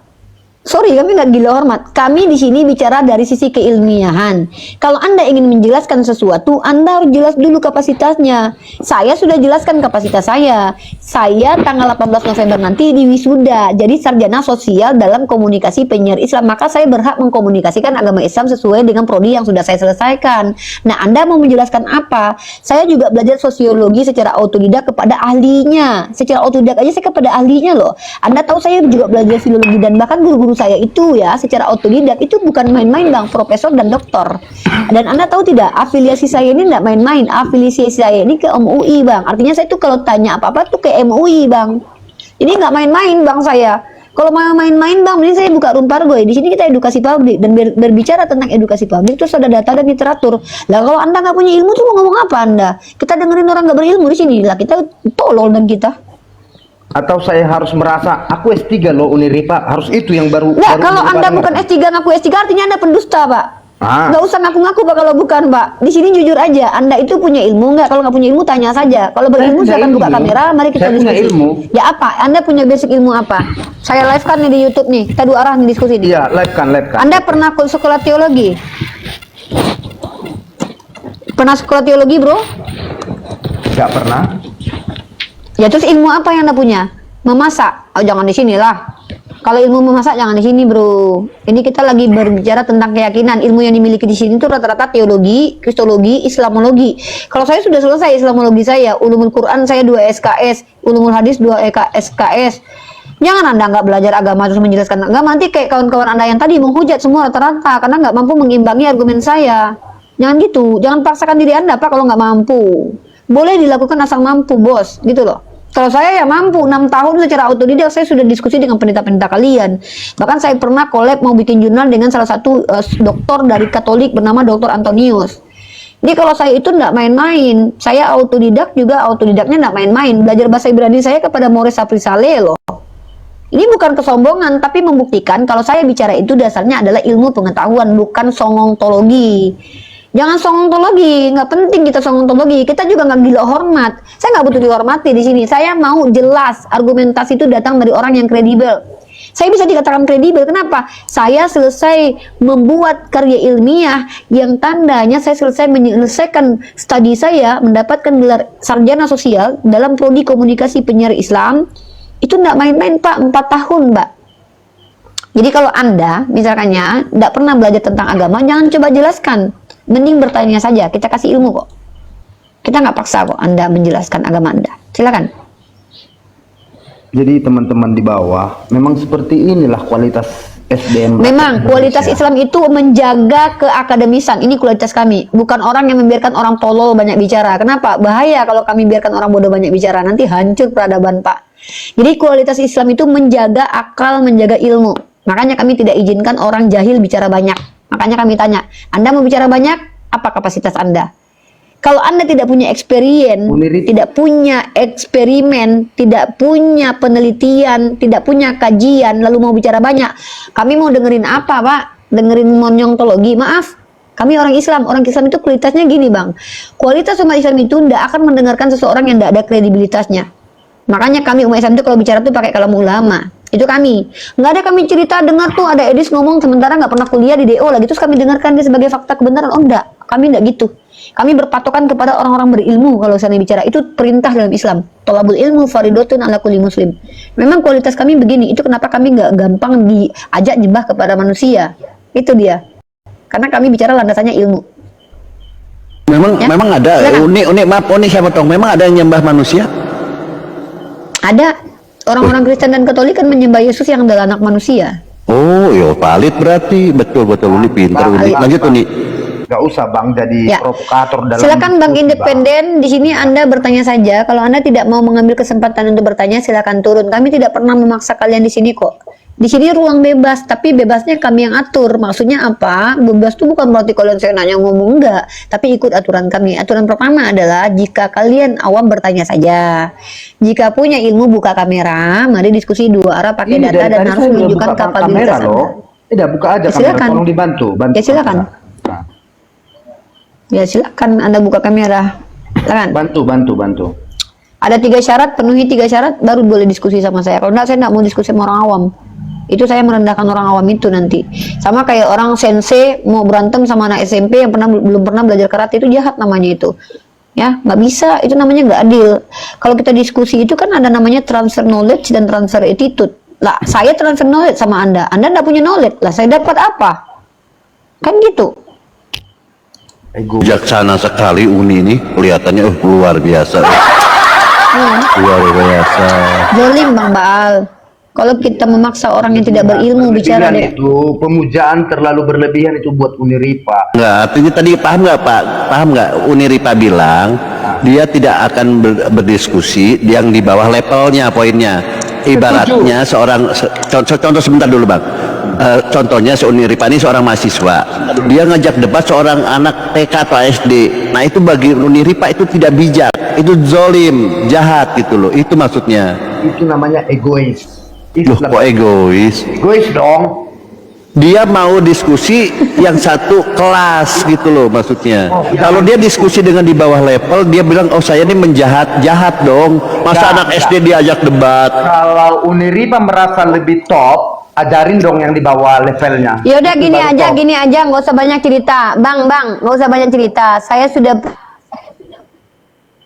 Sorry, kami nggak gila hormat. Kami di sini bicara dari sisi keilmiahan. Kalau Anda ingin menjelaskan sesuatu, Anda harus jelas dulu kapasitasnya. Saya sudah jelaskan kapasitas saya. Saya tanggal 18 November nanti di wisuda. Jadi sarjana sosial dalam komunikasi penyiar Islam. Maka saya berhak mengkomunikasikan agama Islam sesuai dengan prodi yang sudah saya selesaikan. Nah, Anda mau menjelaskan apa? Saya juga belajar sosiologi secara autodidak kepada ahlinya. Secara autodidak aja saya kepada ahlinya loh. Anda tahu saya juga belajar filologi dan bahkan guru-guru saya itu ya secara autodidak itu bukan main-main bang, profesor dan doktor. Dan Anda tahu tidak, afiliasi saya ini tidak main-main. Afiliasi saya ini ke MUI bang. Artinya saya tuh kalau tanya apa-apa tuh ke MUI bang. Ini nggak main-main bang saya. Kalau mau main-main bang, ini saya buka Rumpargo. Di sini kita edukasi publik dan berbicara tentang edukasi publik terus ada data dan literatur. Lah kalau Anda nggak punya ilmu tuh mau ngomong apa Anda? Kita dengerin orang nggak berilmu di sini. Lah kita tolol dan kita. Atau saya harus merasa aku S3 loh Uniripa, harus itu yang baru. Nggak, kalau Anda bukan S3 ngaku S3 artinya Anda pendusta, Pak. Nggak usah ngaku-ngaku Pak kalau bukan, Pak. Di sini jujur aja, Anda itu punya ilmu nggak? Kalau nggak punya ilmu tanya saja. Kalau berilmu silakan buka kamera, mari kita diskusi. Ilmu. Ya apa? Anda punya basic ilmu apa? Saya live kan nih di YouTube nih. Kita dua arah nih diskusi nih. Iya, live kan. Anda pernah sekolah teologi? Pernah sekolah teologi, Bro? Nggak pernah. Ya terus ilmu apa yang Anda punya? Memasak? Oh jangan di sini lah. Kalau ilmu memasak jangan di sini bro. Ini kita lagi berbicara tentang keyakinan. Ilmu yang dimiliki di sini itu rata-rata teologi, kristologi, islamologi. Kalau saya sudah selesai islamologi saya, ulumul Quran saya 2 SKS, ulumul hadis 2 SKS. Jangan Anda nggak belajar agama terus menjelaskan agama, nanti kayak kawan-kawan Anda yang tadi menghujat semua rata-rata karena nggak mampu mengimbangi argumen saya. Jangan gitu, jangan paksakan diri Anda Pak kalau nggak mampu. Boleh dilakukan asal mampu, bos, gitu loh. Kalau saya ya mampu, 6 tahun secara autodidak saya sudah diskusi dengan pendeta-pendeta kalian. Bahkan saya pernah collab mau bikin jurnal dengan salah satu dokter dari Katolik bernama Dr. Antonius. Jadi kalau saya itu nggak main-main, saya autodidak juga autodidaknya nggak main-main. Belajar bahasa Ibrani saya kepada Maurice Aprisale loh. Ini bukan kesombongan, tapi membuktikan kalau saya bicara itu dasarnya adalah ilmu pengetahuan, bukan songontologi. Jangan songontologi, nggak penting kita songontologi. Kita juga nggak gila hormat. Saya nggak butuh dihormati di sini. Saya mau jelas argumentasi itu datang dari orang yang kredibel. Saya bisa dikatakan kredibel. Kenapa? Saya selesai membuat karya ilmiah yang tandanya saya selesai menyelesaikan studi saya, mendapatkan gelar sarjana sosial dalam prodi komunikasi penyiar Islam. Itu nggak main-main Pak, 4 tahun Mbak. Jadi kalau Anda misalkannya nggak pernah belajar tentang agama, jangan coba jelaskan. Mending bertanya saja, kita kasih ilmu kok. Kita nggak paksa kok Anda menjelaskan agama Anda. Silakan. Jadi teman-teman di bawah, memang seperti inilah kualitas SDM. Memang kualitas Islam itu menjaga keakademisan. Ini kualitas kami, bukan orang yang membiarkan orang tolol banyak bicara. Kenapa? Bahaya kalau kami biarkan orang bodoh banyak bicara, nanti hancur peradaban Pak. Jadi kualitas Islam itu menjaga akal, menjaga ilmu. Makanya kami tidak izinkan orang jahil bicara banyak. Makanya kami tanya, Anda mau bicara banyak? Apa kapasitas Anda? Kalau Anda tidak punya experience, tidak punya eksperimen, tidak punya penelitian, tidak punya kajian, lalu mau bicara banyak, kami mau dengerin apa Pak? Dengerin monyontologi? Maaf, kami orang Islam itu kualitasnya gini Bang. Kualitas umat Islam itu tidak akan mendengarkan seseorang yang tidak ada kredibilitasnya. Makanya kami umat Islam itu kalau bicara tuh pakai kalam ulama. Itu kami. Nggak ada kami cerita dengar tuh ada Edis ngomong sementara nggak pernah kuliah di DO lagi terus kami dengarkan dia sebagai fakta kebenaran. Oh enggak, kami enggak gitu. Kami berpatokan kepada orang-orang berilmu kalau saya bicara. Itu perintah dalam Islam. Thalabul ilmu faridatun ala kulli muslim. Memang kualitas kami begini. Itu kenapa kami nggak gampang diajak nyembah kepada manusia. Itu dia. Karena kami bicara landasannya ilmu. Memang ada Uni siapa tong? Memang ada yang nyembah manusia? Ada. Orang-orang Kristen dan Katolik kan menyembah Yesus yang adalah anak manusia. Oh, yo valid berarti. Betul Uni pintar Uni. Lanjut Uni. Gak usah Bang jadi provokator dalam. Silakan Bang Independen, di sini Anda bertanya saja. Kalau Anda tidak mau mengambil kesempatan untuk bertanya, silakan turun. Kami tidak pernah memaksa kalian di sini kok. Di sini ruang bebas, tapi bebasnya kami yang atur. Maksudnya apa? Bebas itu bukan berarti kalian seenaknya ngomong, enggak. Tapi ikut aturan kami. Aturan pertama adalah jika kalian awam bertanya saja. Jika punya ilmu buka kamera, mari diskusi dua arah pakai Ini data dan harus menunjukkan kapabilitas Anda. Tidak buka aja kamera, Silakan. tolong dibantu. Ya silakan. Nah, Ya silakan Anda buka kamera. Silakan. bantu. Ada 3 syarat, penuhi 3 syarat, baru boleh diskusi sama saya. Kalau enggak, saya enggak mau diskusi sama orang awam. Itu saya merendahkan orang awam itu nanti. Sama kayak orang sensei mau berantem sama anak SMP yang belum pernah belajar karate, itu jahat namanya itu. Ya, nggak bisa, itu namanya nggak adil. Kalau kita diskusi itu kan ada namanya transfer knowledge dan transfer attitude. Lah, saya transfer knowledge sama Anda nggak punya knowledge. Lah, saya dapat apa? Kan gitu. Bijaksana sekali Uni ini kelihatannya luar biasa. Luar biasa. Zolim Bang Baal. Kalau kita memaksa orang yang tidak berilmu bicara itu pemujaan terlalu berlebihan itu buat Uniripa. Enggak, artinya tadi paham nggak Pak? Paham nggak? Uniripa bilang dia tidak akan berdiskusi yang di bawah levelnya poinnya. Ibaratnya seorang contoh sebentar dulu Bang. Contohnya Uniripa ini seorang mahasiswa. Dia ngajak debat seorang anak TK atau SD. Nah itu bagi Uniripa itu tidak bijak. Itu zolim, jahat gitu loh. Itu maksudnya. Itu namanya egois. Loh, kok egois? Egois dong. Dia mau diskusi yang satu kelas gitu loh maksudnya. Kalau dia diskusi dengan di bawah level, dia bilang oh saya ini jahat dong. Masa anak SD diajak debat? Kalau Uniripa merasa lebih top, ajarin dong yang di bawah levelnya. Yaudah gini aja, nggak usah banyak cerita, bang, nggak usah banyak cerita. Saya sudah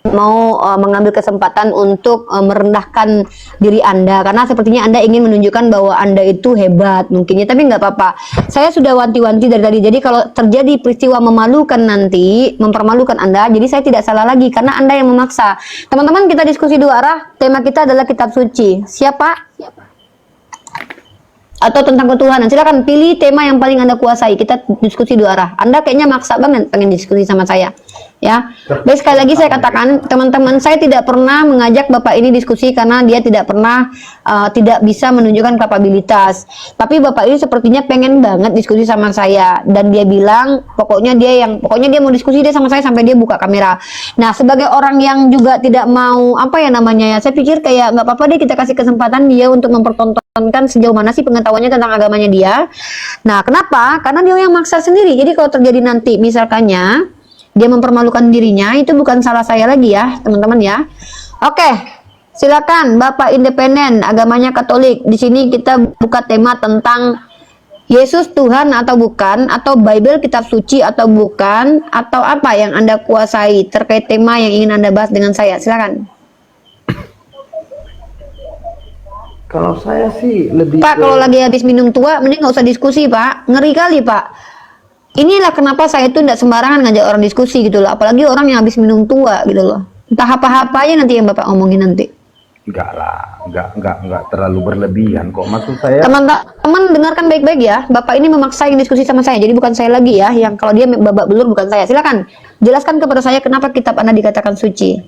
mau mengambil kesempatan untuk merendahkan diri Anda karena sepertinya Anda ingin menunjukkan bahwa Anda itu hebat mungkinnya, tapi nggak apa-apa. Saya sudah wanti-wanti dari tadi. Jadi kalau terjadi peristiwa memalukan nanti, mempermalukan Anda, jadi saya tidak salah lagi karena Anda yang memaksa. Teman-teman, kita diskusi dua arah. Tema kita adalah kitab suci. Siapa? atau tentang ketuhanan, silakan pilih tema yang paling Anda kuasai. Kita diskusi dua arah. Anda kayaknya maksa banget pengen diskusi sama saya, ya. Baik, sekali lagi saya katakan, teman-teman, saya tidak pernah mengajak Bapak ini diskusi karena dia tidak pernah tidak bisa menunjukkan kapabilitas. Tapi Bapak ini sepertinya pengen banget diskusi sama saya, dan dia bilang pokoknya dia mau diskusi deh sama saya sampai dia buka kamera. Nah, sebagai orang yang juga tidak mau apa ya namanya ya, saya pikir kayak nggak apa-apa deh kita kasih kesempatan dia untuk mempertontonkan sejauh mana sih pengetahuannya tentang agamanya dia. Nah, kenapa? Karena dia yang maksa sendiri. Jadi kalau terjadi nanti misalkannya dia mempermalukan dirinya, itu bukan salah saya lagi ya, teman-teman ya. Oke, silakan Bapak independen, agamanya Katolik. Di sini kita buka tema tentang Yesus Tuhan atau bukan, atau Bible kitab suci atau bukan, atau apa yang Anda kuasai terkait tema yang ingin Anda bahas dengan saya. Silakan. Kalau saya sih lebih Pak, kalau lagi habis minum tua, mending nggak usah diskusi, Pak. Ngeri kali, Pak. Inilah kenapa saya tuh tidak sembarangan ngajak orang diskusi gitu loh. Apalagi orang yang habis minum tua gitu loh. Entah apa-apa aja nanti yang Bapak omongin nanti. enggak lah, enggak terlalu berlebihan kok. Maksud saya Teman-teman dengarkan baik-baik ya. Bapak ini memaksa yang diskusi sama saya. Jadi bukan saya lagi ya. Yang kalau dia babak belur bukan saya. Silakan jelaskan kepada saya kenapa kitab Anda dikatakan suci.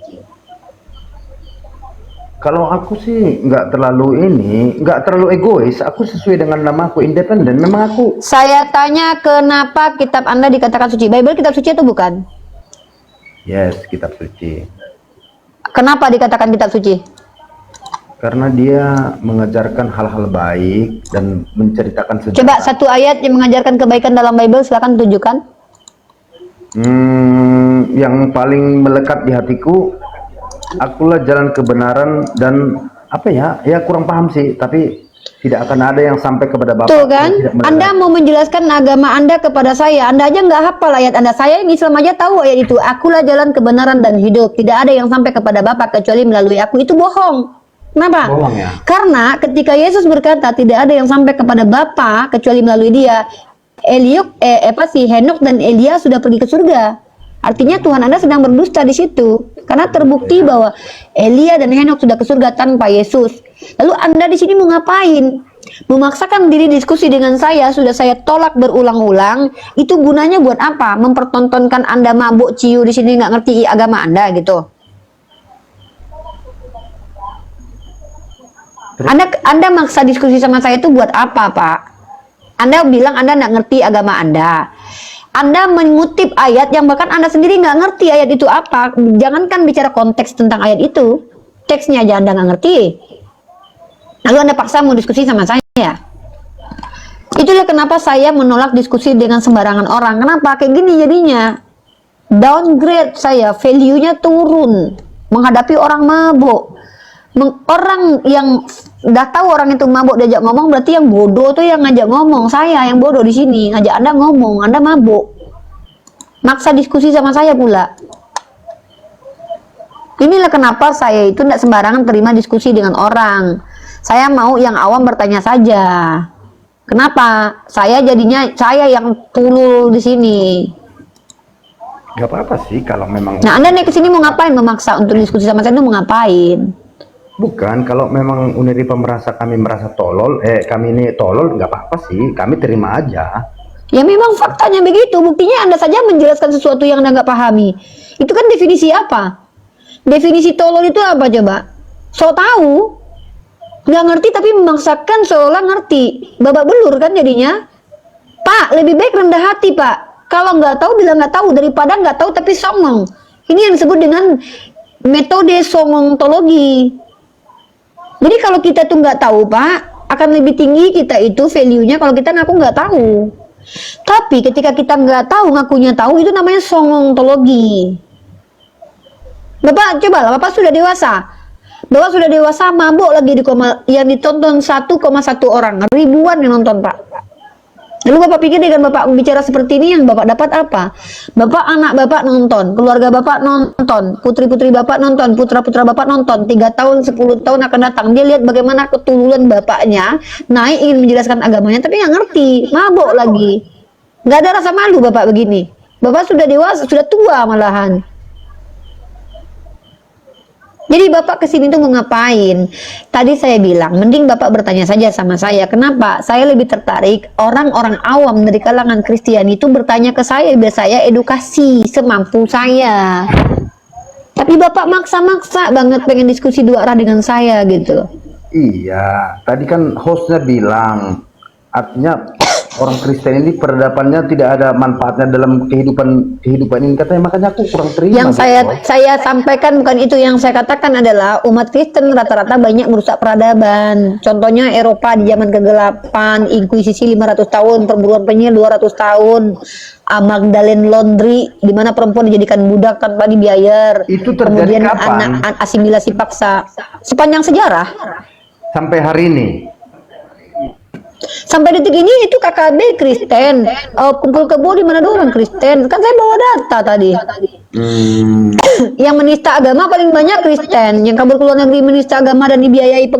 kalau aku sih enggak terlalu egois. Aku sesuai dengan nama aku, independen. Memang aku Saya tanya kenapa kitab Anda dikatakan suci. Bible kitab suci atau bukan? yes, kitab suci. Kenapa dikatakan kitab suci? Karena dia mengajarkan hal-hal baik dan menceritakan sejarah. Coba satu ayat yang mengajarkan kebaikan dalam Bible, silakan tunjukkan. Yang paling melekat di hatiku, akulah jalan kebenaran dan apa ya kurang paham sih, tapi tidak akan ada yang sampai kepada Bapak. Tuh kan, yang tidak mendengar. Anda mau menjelaskan agama Anda kepada saya. Anda aja nggak hafal ayat Anda. Saya yang Islam aja tahu ayat itu. Akulah jalan kebenaran dan hidup. Tidak ada yang sampai kepada Bapa kecuali melalui aku. Itu bohong. Kenapa? Bohong ya? Karena ketika Yesus berkata tidak ada yang sampai kepada Bapa kecuali melalui Dia, Henok dan Elia sudah pergi ke surga. Artinya Tuhan Anda sedang berdusta di situ. Karena terbukti bahwa Elia dan Henok sudah ke surga tanpa Yesus. Lalu Anda di sini mau ngapain? Memaksakan diri diskusi dengan saya, sudah saya tolak berulang-ulang. Itu gunanya buat apa? Mempertontonkan Anda mabuk ciu di sini nggak ngerti agama Anda gitu. Anda maksa diskusi sama saya itu buat apa, Pak? Anda bilang Anda nggak ngerti agama Anda. Anda mengutip ayat yang bahkan Anda sendiri nggak ngerti ayat itu apa. Jangankan bicara konteks tentang ayat itu, teksnya aja Anda nggak ngerti. Lalu Anda paksa mau diskusi sama saya. Itulah kenapa saya menolak diskusi dengan sembarangan orang. Kenapa? Kayak gini jadinya. Downgrade saya, value-nya turun. Menghadapi orang mabuk. Orang yang udah tahu orang itu mabuk diajak ngomong, berarti yang bodoh tuh yang ngajak ngomong. Saya yang bodoh di sini ngajak Anda ngomong, Anda mabuk. Maksa diskusi sama saya pula. Inilah kenapa saya itu tidak sembarangan terima diskusi dengan orang. Saya mau yang awam bertanya saja. Kenapa? Saya jadinya saya yang tulul di sini. Gak apa-apa sih kalau memang. Nah, Anda naik ke sini mau ngapain? Memaksa untuk diskusi sama saya itu mau ngapain? Bukan, kalau memang Uniripa merasa kami merasa tolol, kami ini tolol, nggak apa-apa sih, kami terima aja. Ya memang faktanya begitu, buktinya Anda saja menjelaskan sesuatu yang Anda nggak pahami. Itu kan definisi apa? Definisi tolol itu apa coba? So tahu, nggak ngerti tapi memaksakan seolah ngerti. Babak belur kan jadinya. Pak, lebih baik rendah hati Pak. Kalau nggak tahu bilang nggak tahu daripada nggak tahu tapi songong. Ini yang disebut dengan metode songontologi. Jadi kalau kita tuh nggak tahu Pak, akan lebih tinggi kita itu value-nya kalau kita ngaku nggak tahu. Tapi ketika kita nggak tahu, ngakunya tahu, itu namanya songontologi. Bapak coba lah, Bapak sudah dewasa. Bapak sudah dewasa, mabuk lagi yang ditonton 1,1 orang, ribuan yang nonton Pak. Lalu Bapak pikir dengan Bapak bicara seperti ini yang Bapak dapat apa? Bapak, anak Bapak nonton, keluarga Bapak nonton, putri-putri Bapak nonton, putra-putra Bapak nonton, 3 tahun, 10 tahun akan datang. Dia lihat bagaimana ketululan Bapaknya naik ingin menjelaskan agamanya, tapi nggak ngerti, mabuk lagi. Nggak ada rasa malu Bapak begini. Bapak sudah dewasa, sudah tua malahan. Jadi Bapak kesini tuh mau ngapain? Tadi saya bilang, mending Bapak bertanya saja sama saya. Kenapa? Saya lebih tertarik orang-orang awam dari kalangan Kristiani itu bertanya ke saya, biar saya edukasi semampu saya. Tapi Bapak maksa-maksa banget pengen diskusi dua arah dengan saya gitu loh. Iya, tadi kan hostnya bilang, artinya orang Kristen ini peradabannya tidak ada manfaatnya dalam kehidupan ini, katanya, makanya aku kurang terima. Yang saya sampaikan bukan itu, yang saya katakan adalah umat Kristen rata-rata banyak merusak peradaban. Contohnya Eropa di zaman kegelapan, inkuisisi 500 tahun, perburuan penyihir 200 tahun, Magdalene Laundry di mana perempuan dijadikan budak tanpa dibayar. Itu terjadi kemudian kapan? asimilasi paksa sepanjang sejarah. Sampai hari ini. Sampai detik ini itu KKB Kristen, kumpul kebo di mana orang Kristen. Kan saya bawa data tadi. Yang menista agama paling banyak Kristen. Yang kabur ke luar negeri menista agama dan dibiayai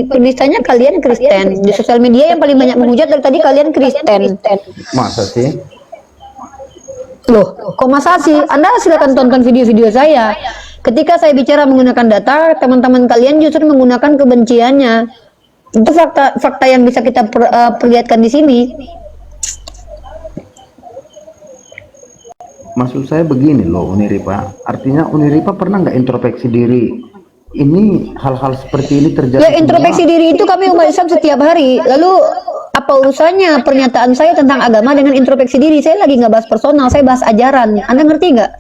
penistanya kalian Kristen. Di sosial media yang paling banyak menghujat dari tadi kalian Kristen. Masa sih? Loh, kok masa sih? Anda silakan tonton video-video saya. Ketika saya bicara menggunakan data, teman-teman kalian justru menggunakan kebenciannya. Itu fakta yang bisa kita perlihatkan di sini. Maksud saya begini loh, Uniripa. Artinya Uniripa pernah nggak introspeksi diri? Ini hal-hal seperti ini terjadi. Ya, introspeksi diri itu kami umat Islam setiap hari. Lalu apa urusannya pernyataan saya tentang agama dengan introspeksi diri? Saya lagi nggak bahas personal, saya bahas ajaran. Anda ngerti nggak?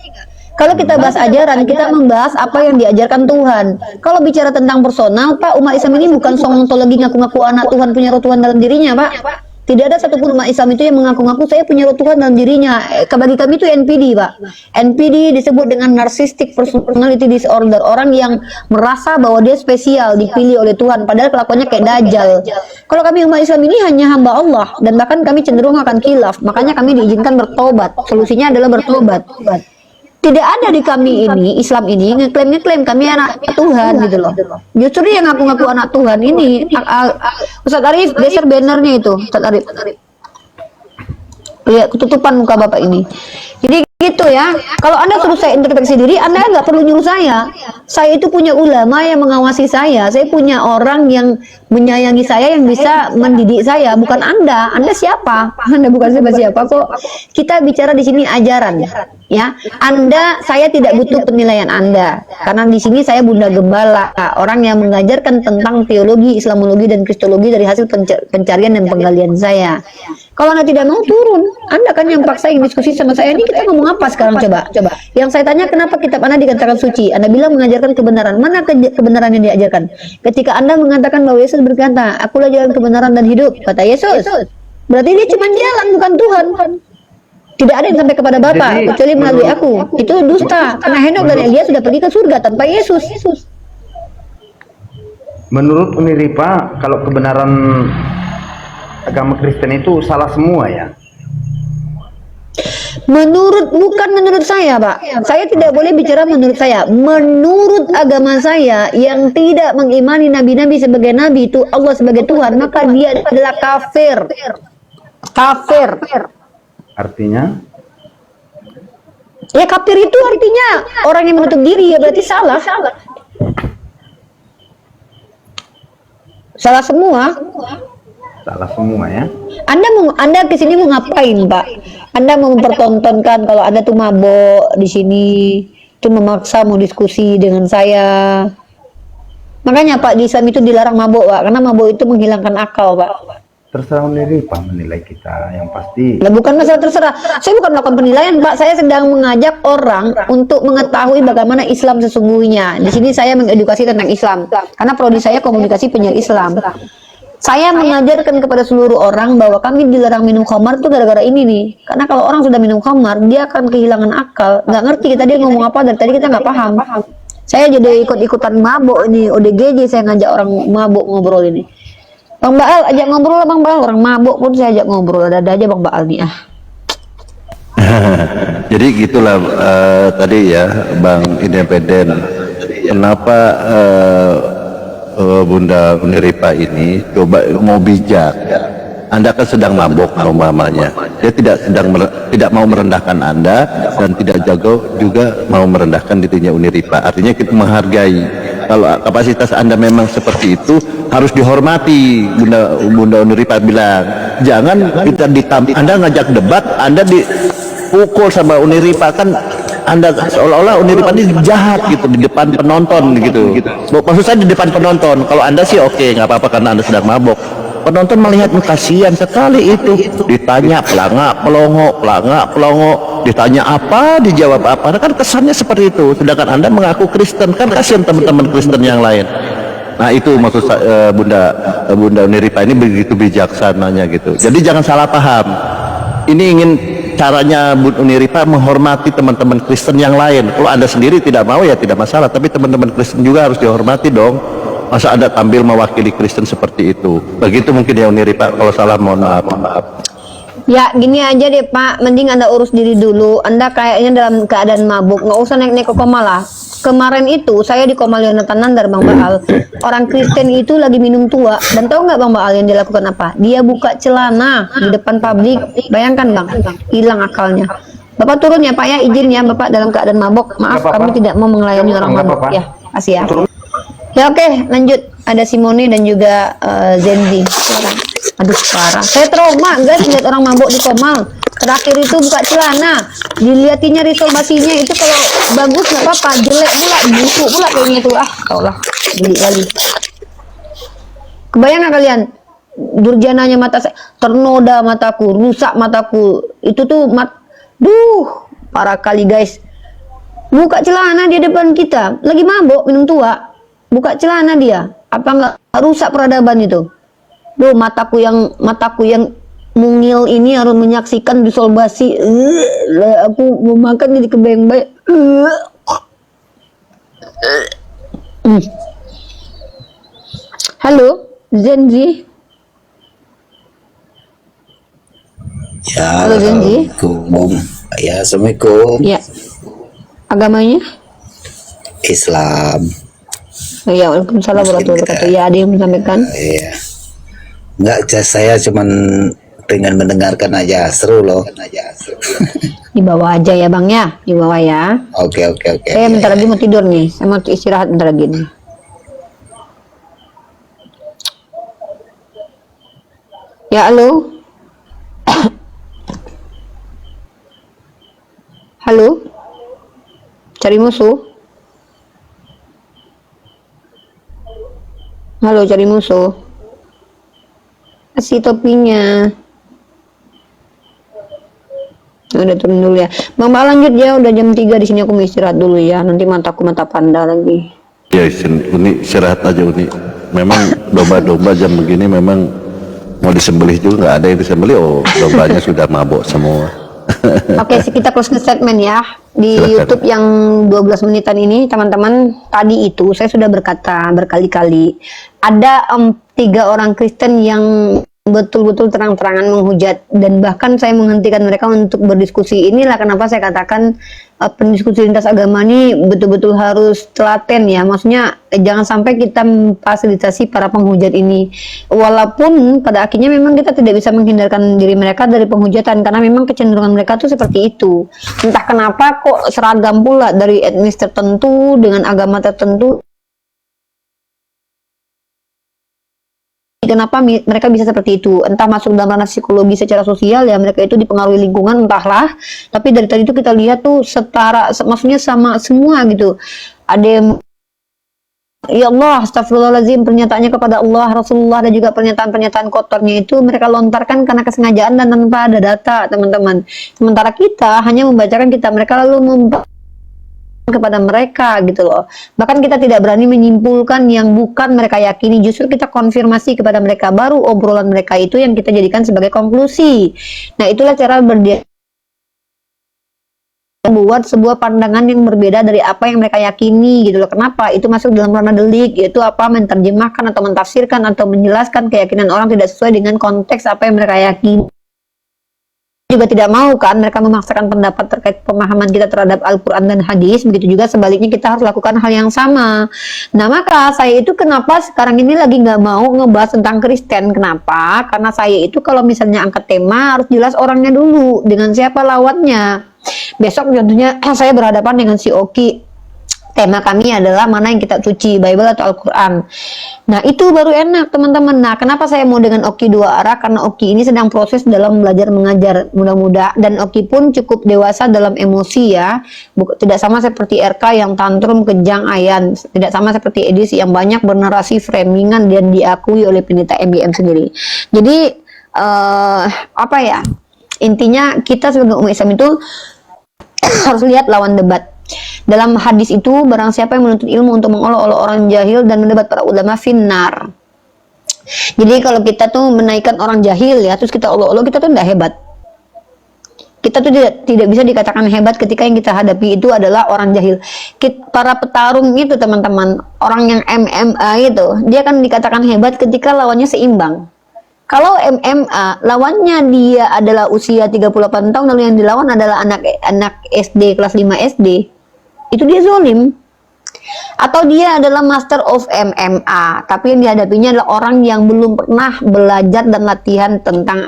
Kalau kita bahas ajaran, kita membahas apa yang diajarkan Tuhan. Kalau bicara tentang personal, Pak, umat Islam ini bukan sontologi ngaku-ngaku anak Tuhan, punya roh Tuhan dalam dirinya, Pak. Tidak ada satupun umat Islam itu yang mengaku-ngaku saya punya roh Tuhan dalam dirinya. Bagi kami itu NPD, Pak. NPD disebut dengan narcissistic personality disorder. Orang yang merasa bahwa dia spesial, dipilih oleh Tuhan, padahal kelakuannya kayak dajjal. Kalau kami umat Islam ini hanya hamba Allah, dan bahkan kami cenderung akan khilaf. Makanya kami diizinkan bertobat. Solusinya adalah bertobat. Tidak ada di kami ini, Islam ini ngeklaim kami anak Tuhan gitu loh. Justru yang ngaku-ngaku anak Tuhan ini, Ustaz Arif, geser bannernya itu, Ustaz Arif. Lihat ketutupan muka Bapak ini. Jadi gitu ya. Kalau Anda suruh saya introspeksi diri, Anda nggak perlu nyuruh saya. Saya itu punya ulama yang mengawasi saya. Saya punya orang yang menyayangi saya, yang bisa mendidik saya. Bukan Anda. Anda siapa? Anda bukan siapa-siapa kok. Kita bicara di sini ajaran, ya. Saya tidak butuh penilaian Anda, karena di sini saya Bunda Gembala, orang yang mengajarkan tentang teologi, Islamologi, dan Kristologi dari hasil pencarian dan penggalian saya. Kalau Anda tidak mau turun, Anda kan yang paksa yang diskusi sama saya. Ini kita ngomong apa sekarang, coba. Yang saya tanya, kenapa kitab Anda dikatakan suci? Anda bilang mengajarkan kebenaran. Mana kebenaran yang diajarkan? Ketika Anda mengatakan bahwa Yesus berkata, akulah jalan kebenaran dan hidup, kata Yesus, berarti dia cuma jalan, bukan Tuhan. Tidak ada yang sampai kepada Bapa kecuali melalui aku. Itu dusta, karena Henok dan Elia sudah pergi ke surga tanpa Yesus. Menurut Uniripa, kalau kebenaran agama Kristen itu salah semua ya? Bukan menurut saya, Pak. Saya tidak boleh bicara menurut saya. Menurut agama saya yang tidak mengimani nabi-nabi sebagai nabi, itu Allah sebagai Tuhan, maka dia adalah kafir. Kafir. Artinya? Ya, kafir itu artinya orang yang menutup diri, ya berarti salah. Salah semua. Salah semua ya. Anda kesini mau ngapain, Pak? Anda mau mempertontonkan kalau Anda tuh mabok di sini, tuh memaksa mau diskusi dengan saya. Makanya Pak, di Islam itu dilarang mabok, Pak, karena mabok itu menghilangkan akal, Pak. Terserah Uniripa menilai kita, yang pasti. Lah, bukan masalah terserah. Saya bukan melakukan penilaian, Pak. Saya sedang mengajak orang untuk mengetahui bagaimana Islam sesungguhnya. Di sini saya mengedukasi tentang Islam, karena prodi saya komunikasi penyiar Islam. Saya mengajarkan kepada seluruh orang bahwa kami dilarang minum khamar itu gara-gara ini nih. Karena kalau orang sudah minum khamar, dia akan kehilangan akal. Nggak ngerti kita dia ngomong apa, dari tadi kita nggak paham. Saya jadi ikut-ikutan mabok ini, ODGJ saya ngajak orang mabok ngobrol ini. Bang Baal, ajak ngobrol lah Bang Baal. Orang mabok pun saya ajak ngobrol, ada aja Bang Baal nih. Jadi gitulah tadi ya Bang Independen. Kenapa Bunda Uniripa ini coba mau bijak Anda kan sedang mabuk umpamanya. Dia tidak mau merendahkan Anda dan tidak juga mau merendahkan dirinya Uniripa. Artinya kita menghargai. Kalau kapasitas Anda memang seperti itu, harus dihormati. Bunda Uniripa bilang, jangan kita Anda ngajak debat, Anda dipukul sama Uniripa, kan Anda seolah-olah Uniripa ini jahat gitu di depan penonton gitu. Maksud saya di depan penonton. Kalau Anda sih oke, nggak apa-apa karena Anda sedang mabok. Penonton melihat kasihan sekali itu, ditanya pelangak pelongo, ditanya apa, dijawab apa. Nah, kan kesannya seperti itu. Sedangkan Anda mengaku Kristen, kan kasihan teman-teman Kristen yang lain. Nah itu maksud saya, Bunda Uniripa ini begitu bijaksananya gitu. Jadi jangan salah paham. Ini ingin caranya Bunda Uniripa menghormati teman-teman Kristen yang lain. Kalau Anda sendiri tidak mau ya tidak masalah, tapi teman-teman Kristen juga harus dihormati dong. Masa Anda tampil mewakili Kristen seperti itu? Begitu mungkin ya Uniripa. Kalau salah mohon maaf. Ya gini aja deh Pak, mending Anda urus diri dulu. Anda kayaknya dalam keadaan mabuk, nggak usah naik-naik ke koma lah. Kemarin itu saya di koma Yonatan Nandar Bang Baal. Orang Kristen itu lagi minum tua. Dan tahu nggak Bang Baal yang dilakukan apa? Dia buka celana di depan publik. Bayangkan Bang, hilang akalnya. Bapak turun ya Pak ya, izin ya Bapak dalam keadaan mabuk. Maaf kami tidak mau melayani orang mabuk ya. Kasih ya. Ya oke, lanjut. Ada Simone dan juga Zenzi. Aduh parah. Saya trauma guys lihat orang mabuk di Komal. Terakhir itu buka celana, dilihatinnya resolusinya itu kalau bagus nggak apa-apa, jelek pula, busuk pula kayaknya itu. Tau lah, beli lagi. Kebayang nggak kalian? Durjananya mata saya, ternoda mataku, rusak mataku. Itu tuh parah kali guys. Buka celana di depan kita, lagi mabuk minum tua. Buka celana dia, apa nggak rusak peradaban itu? Mataku yang mungil ini harus menyaksikan disolbasi. Aku mau makan jadi kebayang-bayang. Halo, Zenzi. Ya, Halo Zenzi. Ya, Assalamualaikum. Ya. Agamanya? Islam. Ya, waalaikumsalam warahmatullahi wabarakatuh. Ya, ada yang menyampaikan? Iya. Enggak, saya cuman pengen mendengarkan aja, seru loh. Di bawah aja ya Bang ya, di bawah ya. Oke. Saya bentar lagi mau tidur nih, saya mau istirahat bentar lagi nih. Ya halo. Halo. Cari musuh. Halo, cari musuh. Kasih topinya. Udah turun dulu ya. Bang Baal lanjut ya, udah jam 3 di sini aku mau istirahat dulu ya. Nanti mataku mata panda lagi. Ya Uni istirahat aja Uni. Memang domba-domba jam begini memang mau disembelih juga nggak ada yang disembelih. Oh dombanya sudah mabok semua. Oke, kita close statement ya. Di Silakan. YouTube yang 12 menitan ini teman-teman, tadi itu saya sudah berkata berkali-kali ada 3 orang Kristen yang betul-betul terang-terangan menghujat, dan bahkan saya menghentikan mereka untuk berdiskusi. Inilah kenapa saya katakan pendiskusi lintas agama ini betul-betul harus telaten ya, maksudnya jangan sampai kita memfasilitasi para penghujat ini, walaupun pada akhirnya memang kita tidak bisa menghindarkan diri mereka dari penghujatan karena memang kecenderungan mereka tuh seperti itu. Entah kenapa kok seragam pula dari etnis tertentu dengan agama tertentu. Kenapa mereka bisa seperti itu? Entah masuk dalam ranah psikologi secara sosial ya, mereka itu dipengaruhi lingkungan entahlah. Tapi dari tadi itu kita lihat tuh setara, maksudnya sama semua gitu. Ada yang ya Allah, astagfirullahaladzim, pernyataannya kepada Allah, Rasulullah, dan juga pernyataan-pernyataan kotornya itu mereka lontarkan karena kesengajaan dan tanpa ada data, teman-teman. Sementara kita hanya membacakan kitab mereka lalu kepada mereka gitu loh. Bahkan kita tidak berani menyimpulkan yang bukan mereka yakini, justru kita konfirmasi kepada mereka, baru obrolan mereka itu yang kita jadikan sebagai konklusi. Nah itulah cara membuat sebuah pandangan yang berbeda dari apa yang mereka yakini gitu loh. Kenapa? Itu masuk dalam ranah delik, yaitu apa, menerjemahkan atau mentafsirkan atau menjelaskan keyakinan orang tidak sesuai dengan konteks apa yang mereka yakini. juga tidak mau kan mereka memaksakan pendapat terkait pemahaman kita terhadap Al-Quran dan hadis. Begitu juga sebaliknya kita harus lakukan hal yang sama. Nah maka saya itu kenapa sekarang ini lagi nggak mau ngebahas tentang Kristen. Kenapa? Karena saya itu kalau misalnya angkat tema harus jelas orangnya dulu, dengan siapa lawannya. Besok contohnya saya berhadapan dengan si Oki, tema kami adalah mana yang kita suci, Bible atau Al-Quran. Nah itu baru enak teman-teman. Nah kenapa saya mau dengan Oki dua arah? Karena Oki ini sedang proses dalam belajar mengajar, mudah-mudahan, dan Oki pun cukup dewasa dalam emosi ya. Tidak sama seperti RK yang tantrum, kejang, ayan. Tidak sama seperti Edis yang banyak bernarasi framingan dan diakui oleh pendeta MBM sendiri. Jadi apa ya, intinya kita sebagai umat Islam itu harus lihat lawan debat. Dalam hadis itu, barang siapa yang menuntut ilmu untuk mengolok-olok orang jahil dan mendebat para ulama, finnar. Jadi kalau kita tuh menaikkan orang jahil ya, terus kita olok-olok, kita tuh tidak hebat. Kita tuh tidak bisa dikatakan hebat ketika yang kita hadapi itu adalah orang jahil. Para petarung itu teman-teman, orang yang MMA itu, dia kan dikatakan hebat ketika lawannya seimbang. Kalau MMA, lawannya dia adalah usia 38 tahun, lalu yang dilawan adalah anak SD, kelas 5 SD. Itu dia zolim. Atau dia adalah master of MMA, tapi yang dihadapinya adalah orang yang belum pernah belajar dan latihan tentang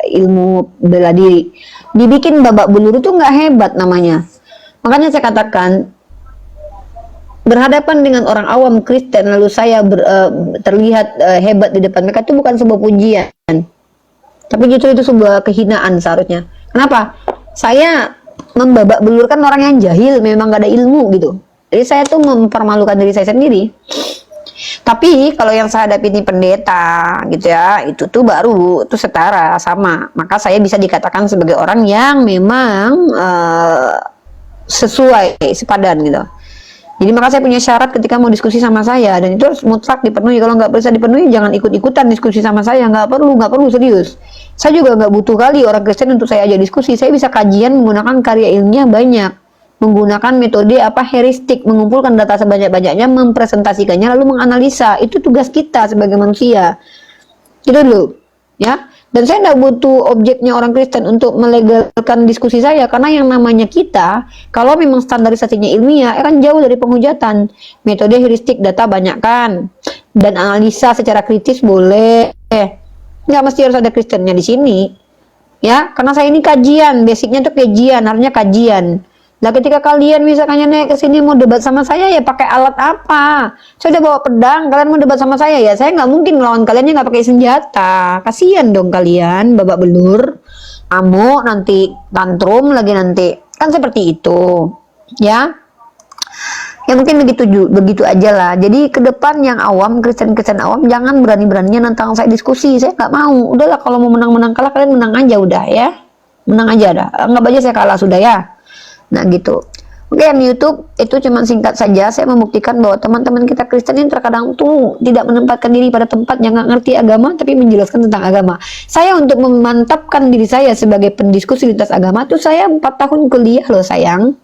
ilmu bela diri. Dibikin babak belur itu nggak hebat namanya. Makanya saya katakan, berhadapan dengan orang awam Kristen lalu saya terlihat hebat di depan mereka, itu bukan sebuah pujian, tapi justru itu sebuah kehinaan seharusnya. Kenapa? Saya membabak belurkan orang yang jahil, memang gak ada ilmu gitu. Jadi saya tuh mempermalukan diri saya sendiri. Tapi kalau yang saya hadapi ini pendeta gitu ya, itu tuh baru itu setara sama. Maka saya bisa dikatakan sebagai orang yang memang sesuai, sepadan gitu. Jadi maka saya punya syarat ketika mau diskusi sama saya, dan itu harus mutlak dipenuhi. Kalau nggak bisa dipenuhi, jangan ikut-ikutan diskusi sama saya. Nggak perlu serius. Saya juga nggak butuh kali orang Kristen untuk saya ajak diskusi. Saya bisa kajian menggunakan karya ilmiah banyak, menggunakan metode heuristik, mengumpulkan data sebanyak-banyaknya, mempresentasikannya, lalu menganalisa. Itu tugas kita sebagai manusia. Gitu dulu, ya. Dan saya tidak butuh objeknya orang Kristen untuk melegalkan diskusi saya, karena yang namanya kita, kalau memang standarisasinya ilmiah, akan jauh dari penghujatan. Metode heuristik, data banyak kan, dan analisa secara kritis boleh. Nggak mesti harus ada Kristennya di sini, ya. Karena saya ini kajian, basicnya tuh kajian, harusnya kajian. Nah ketika kalian misalnya naik ke sini mau debat sama saya, ya pakai alat apa? Saya udah bawa pedang, kalian mau debat sama saya, ya saya nggak mungkin melawan kalian nggak pakai senjata. Kasihan dong kalian, babak belur, amuk, nanti tantrum lagi nanti, kan seperti itu, ya. Ya mungkin begitu aja lah. Jadi ke depan yang awam, Kristen awam, jangan berani-beraninya nantang saya diskusi. Saya nggak mau. Udahlah, kalau mau menang kalah, kalian menang aja udah ya, menang aja dah. Anggap aja saya kalah sudah ya. Nah gitu. Oke, yang YouTube itu cuma singkat saja. Saya membuktikan bahwa teman-teman kita Kristen ini terkadang tuh tidak menempatkan diri pada tempat yang nggak ngerti agama, tapi menjelaskan tentang agama. Saya untuk memantapkan diri saya sebagai pendiskusi lintas agama tuh saya 4 tahun kuliah loh sayang.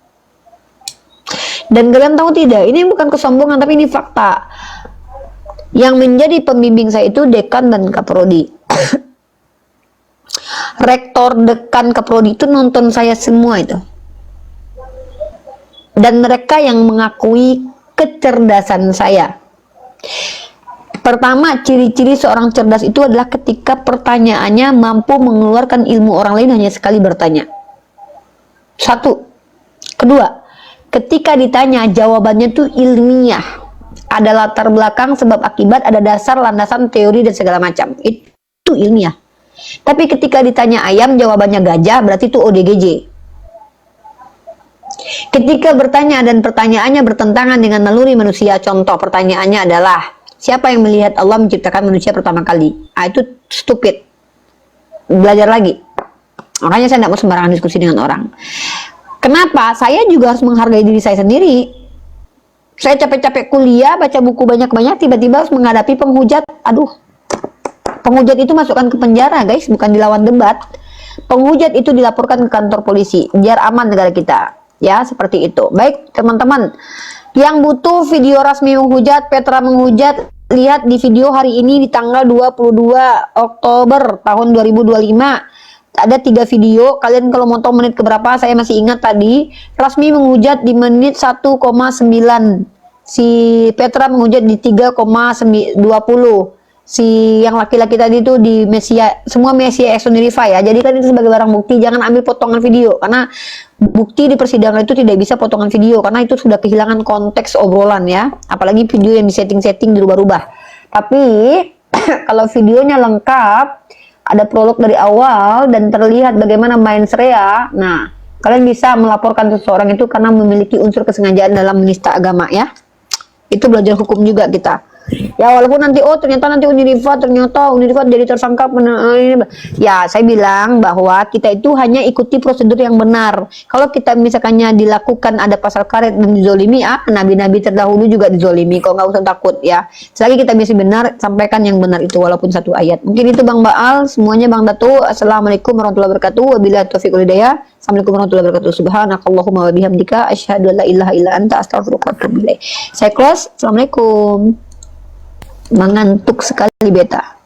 Dan kalian tahu tidak, ini bukan kesombongan tapi ini fakta. Yang menjadi pembimbing saya itu dekan dan kaprodi. Rektor, dekan, kaprodi itu nonton saya semua itu. Dan mereka yang mengakui kecerdasan saya. Pertama, ciri-ciri seorang cerdas itu adalah ketika pertanyaannya mampu mengeluarkan ilmu orang lain hanya sekali bertanya. Satu. Kedua, ketika ditanya jawabannya itu ilmiah. Ada latar belakang, sebab akibat, ada dasar, landasan, teori, dan segala macam. Itu ilmiah. Tapi ketika ditanya ayam, jawabannya gajah, berarti itu ODGJ. Ketika bertanya dan pertanyaannya bertentangan dengan naluri manusia, contoh pertanyaannya adalah siapa yang melihat Allah menciptakan manusia pertama kali? Itu stupid. Belajar lagi. Makanya saya tidak mau sembarangan diskusi dengan orang. Kenapa? Saya juga harus menghargai diri saya sendiri. Saya capek-capek kuliah, baca buku banyak-banyak, tiba-tiba harus menghadapi penghujat. Aduh, penghujat itu masukkan ke penjara guys, bukan dilawan debat. Penghujat itu dilaporkan ke kantor polisi, biar aman negara kita. Ya, seperti itu. Baik, teman-teman. Yang butuh video resmi menghujat, Petra menghujat, lihat di video hari ini di tanggal 22 Oktober tahun 2025. ada 3 video. Kalian kalau mau tahu menit keberapa, saya masih ingat tadi. Rasmi menghujat di menit 1,9. Si Petra menghujat di 3,20. Si yang laki-laki tadi itu di Mesia, semua Mesia Exonerify ya. Jadi kan itu sebagai barang bukti, jangan ambil potongan video karena bukti di persidangan itu tidak bisa potongan video karena itu sudah kehilangan konteks obrolan ya. Apalagi video yang disetting-setting dirubah-rubah. Tapi kalau videonya lengkap, ada prolog dari awal dan terlihat bagaimana main Rea. Nah, kalian bisa melaporkan seseorang itu karena memiliki unsur kesengajaan dalam menista agama ya. Itu belajar hukum juga kita. Ya walaupun nanti ternyata nanti Unirifa jadi tersangka ya saya bilang bahwa kita itu hanya ikuti prosedur yang benar. Kalau kita misalkannya dilakukan ada pasal karet dan dizolimi, nabi-nabi terdahulu juga dizolimi, kok nggak usah takut ya. Selagi kita masih benar, sampaikan yang benar itu walaupun satu ayat. Mungkin itu Bang Baal, semuanya Bang Datu. Assalamualaikum warahmatullahi wabarakatuh. Wabillahi taufiq wal hidayah. Assalamualaikum warahmatullahi wabarakatuh. Subhanakallahumma wa bihamdika asyhadu an la ilaha illa anta astaghfiruka wa atubu ilaik. Saya close. Assalamualaikum. Mengantuk sekali beta.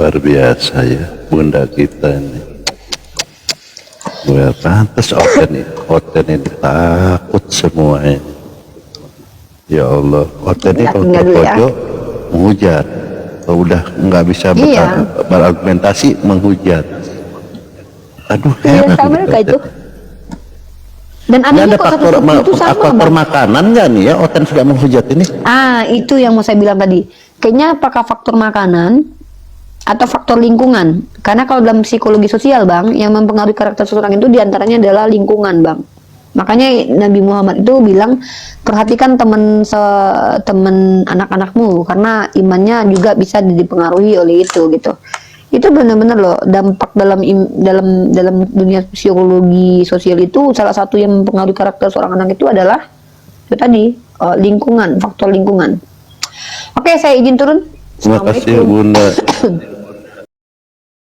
Luar biasa ya bunda kita ini. Luar pantas Oten ini takut semua ini. Ya Allah, Oten ini kalau terpojok menghujat. Kalau udah nggak bisa berargumentasi menghujat. Aduh, heran sama mereka itu. Dan ada kok faktor makanan nggak nih ya Oten sudah menghujat ini? Itu yang mau saya bilang tadi. Kayaknya apakah faktor makanan atau faktor lingkungan? Karena kalau dalam psikologi sosial Bang, yang mempengaruhi karakter seseorang itu diantaranya adalah lingkungan Bang. Makanya Nabi Muhammad itu bilang perhatikan teman anak-anakmu karena imannya juga bisa dipengaruhi oleh itu gitu. Itu benar-benar loh dampak dalam dunia psikologi sosial itu salah satu yang mempengaruhi karakter seorang anak itu adalah itu tadi lingkungan, faktor lingkungan. Oke, saya izin turun. Terima kasih Bunda.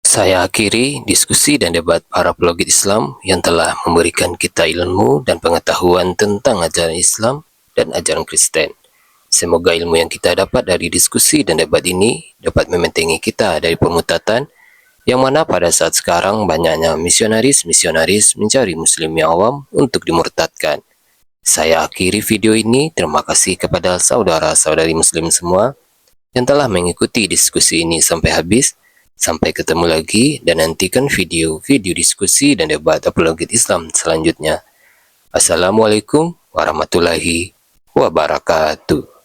Saya akhiri diskusi dan debat para apologet Islam yang telah memberikan kita ilmu dan pengetahuan tentang ajaran Islam dan ajaran Kristen. Semoga ilmu yang kita dapat dari diskusi dan debat ini dapat membentengi kita dari permutatan yang mana pada saat sekarang banyaknya misionaris mencari muslim yang awam untuk dimurtadkan. Saya akhiri video ini. Terima kasih kepada saudara-saudari muslim semua yang telah mengikuti diskusi ini sampai habis. Sampai ketemu lagi dan nantikan video-video diskusi dan debat apologet Islam selanjutnya. Assalamualaikum warahmatullahi wabarakatuh.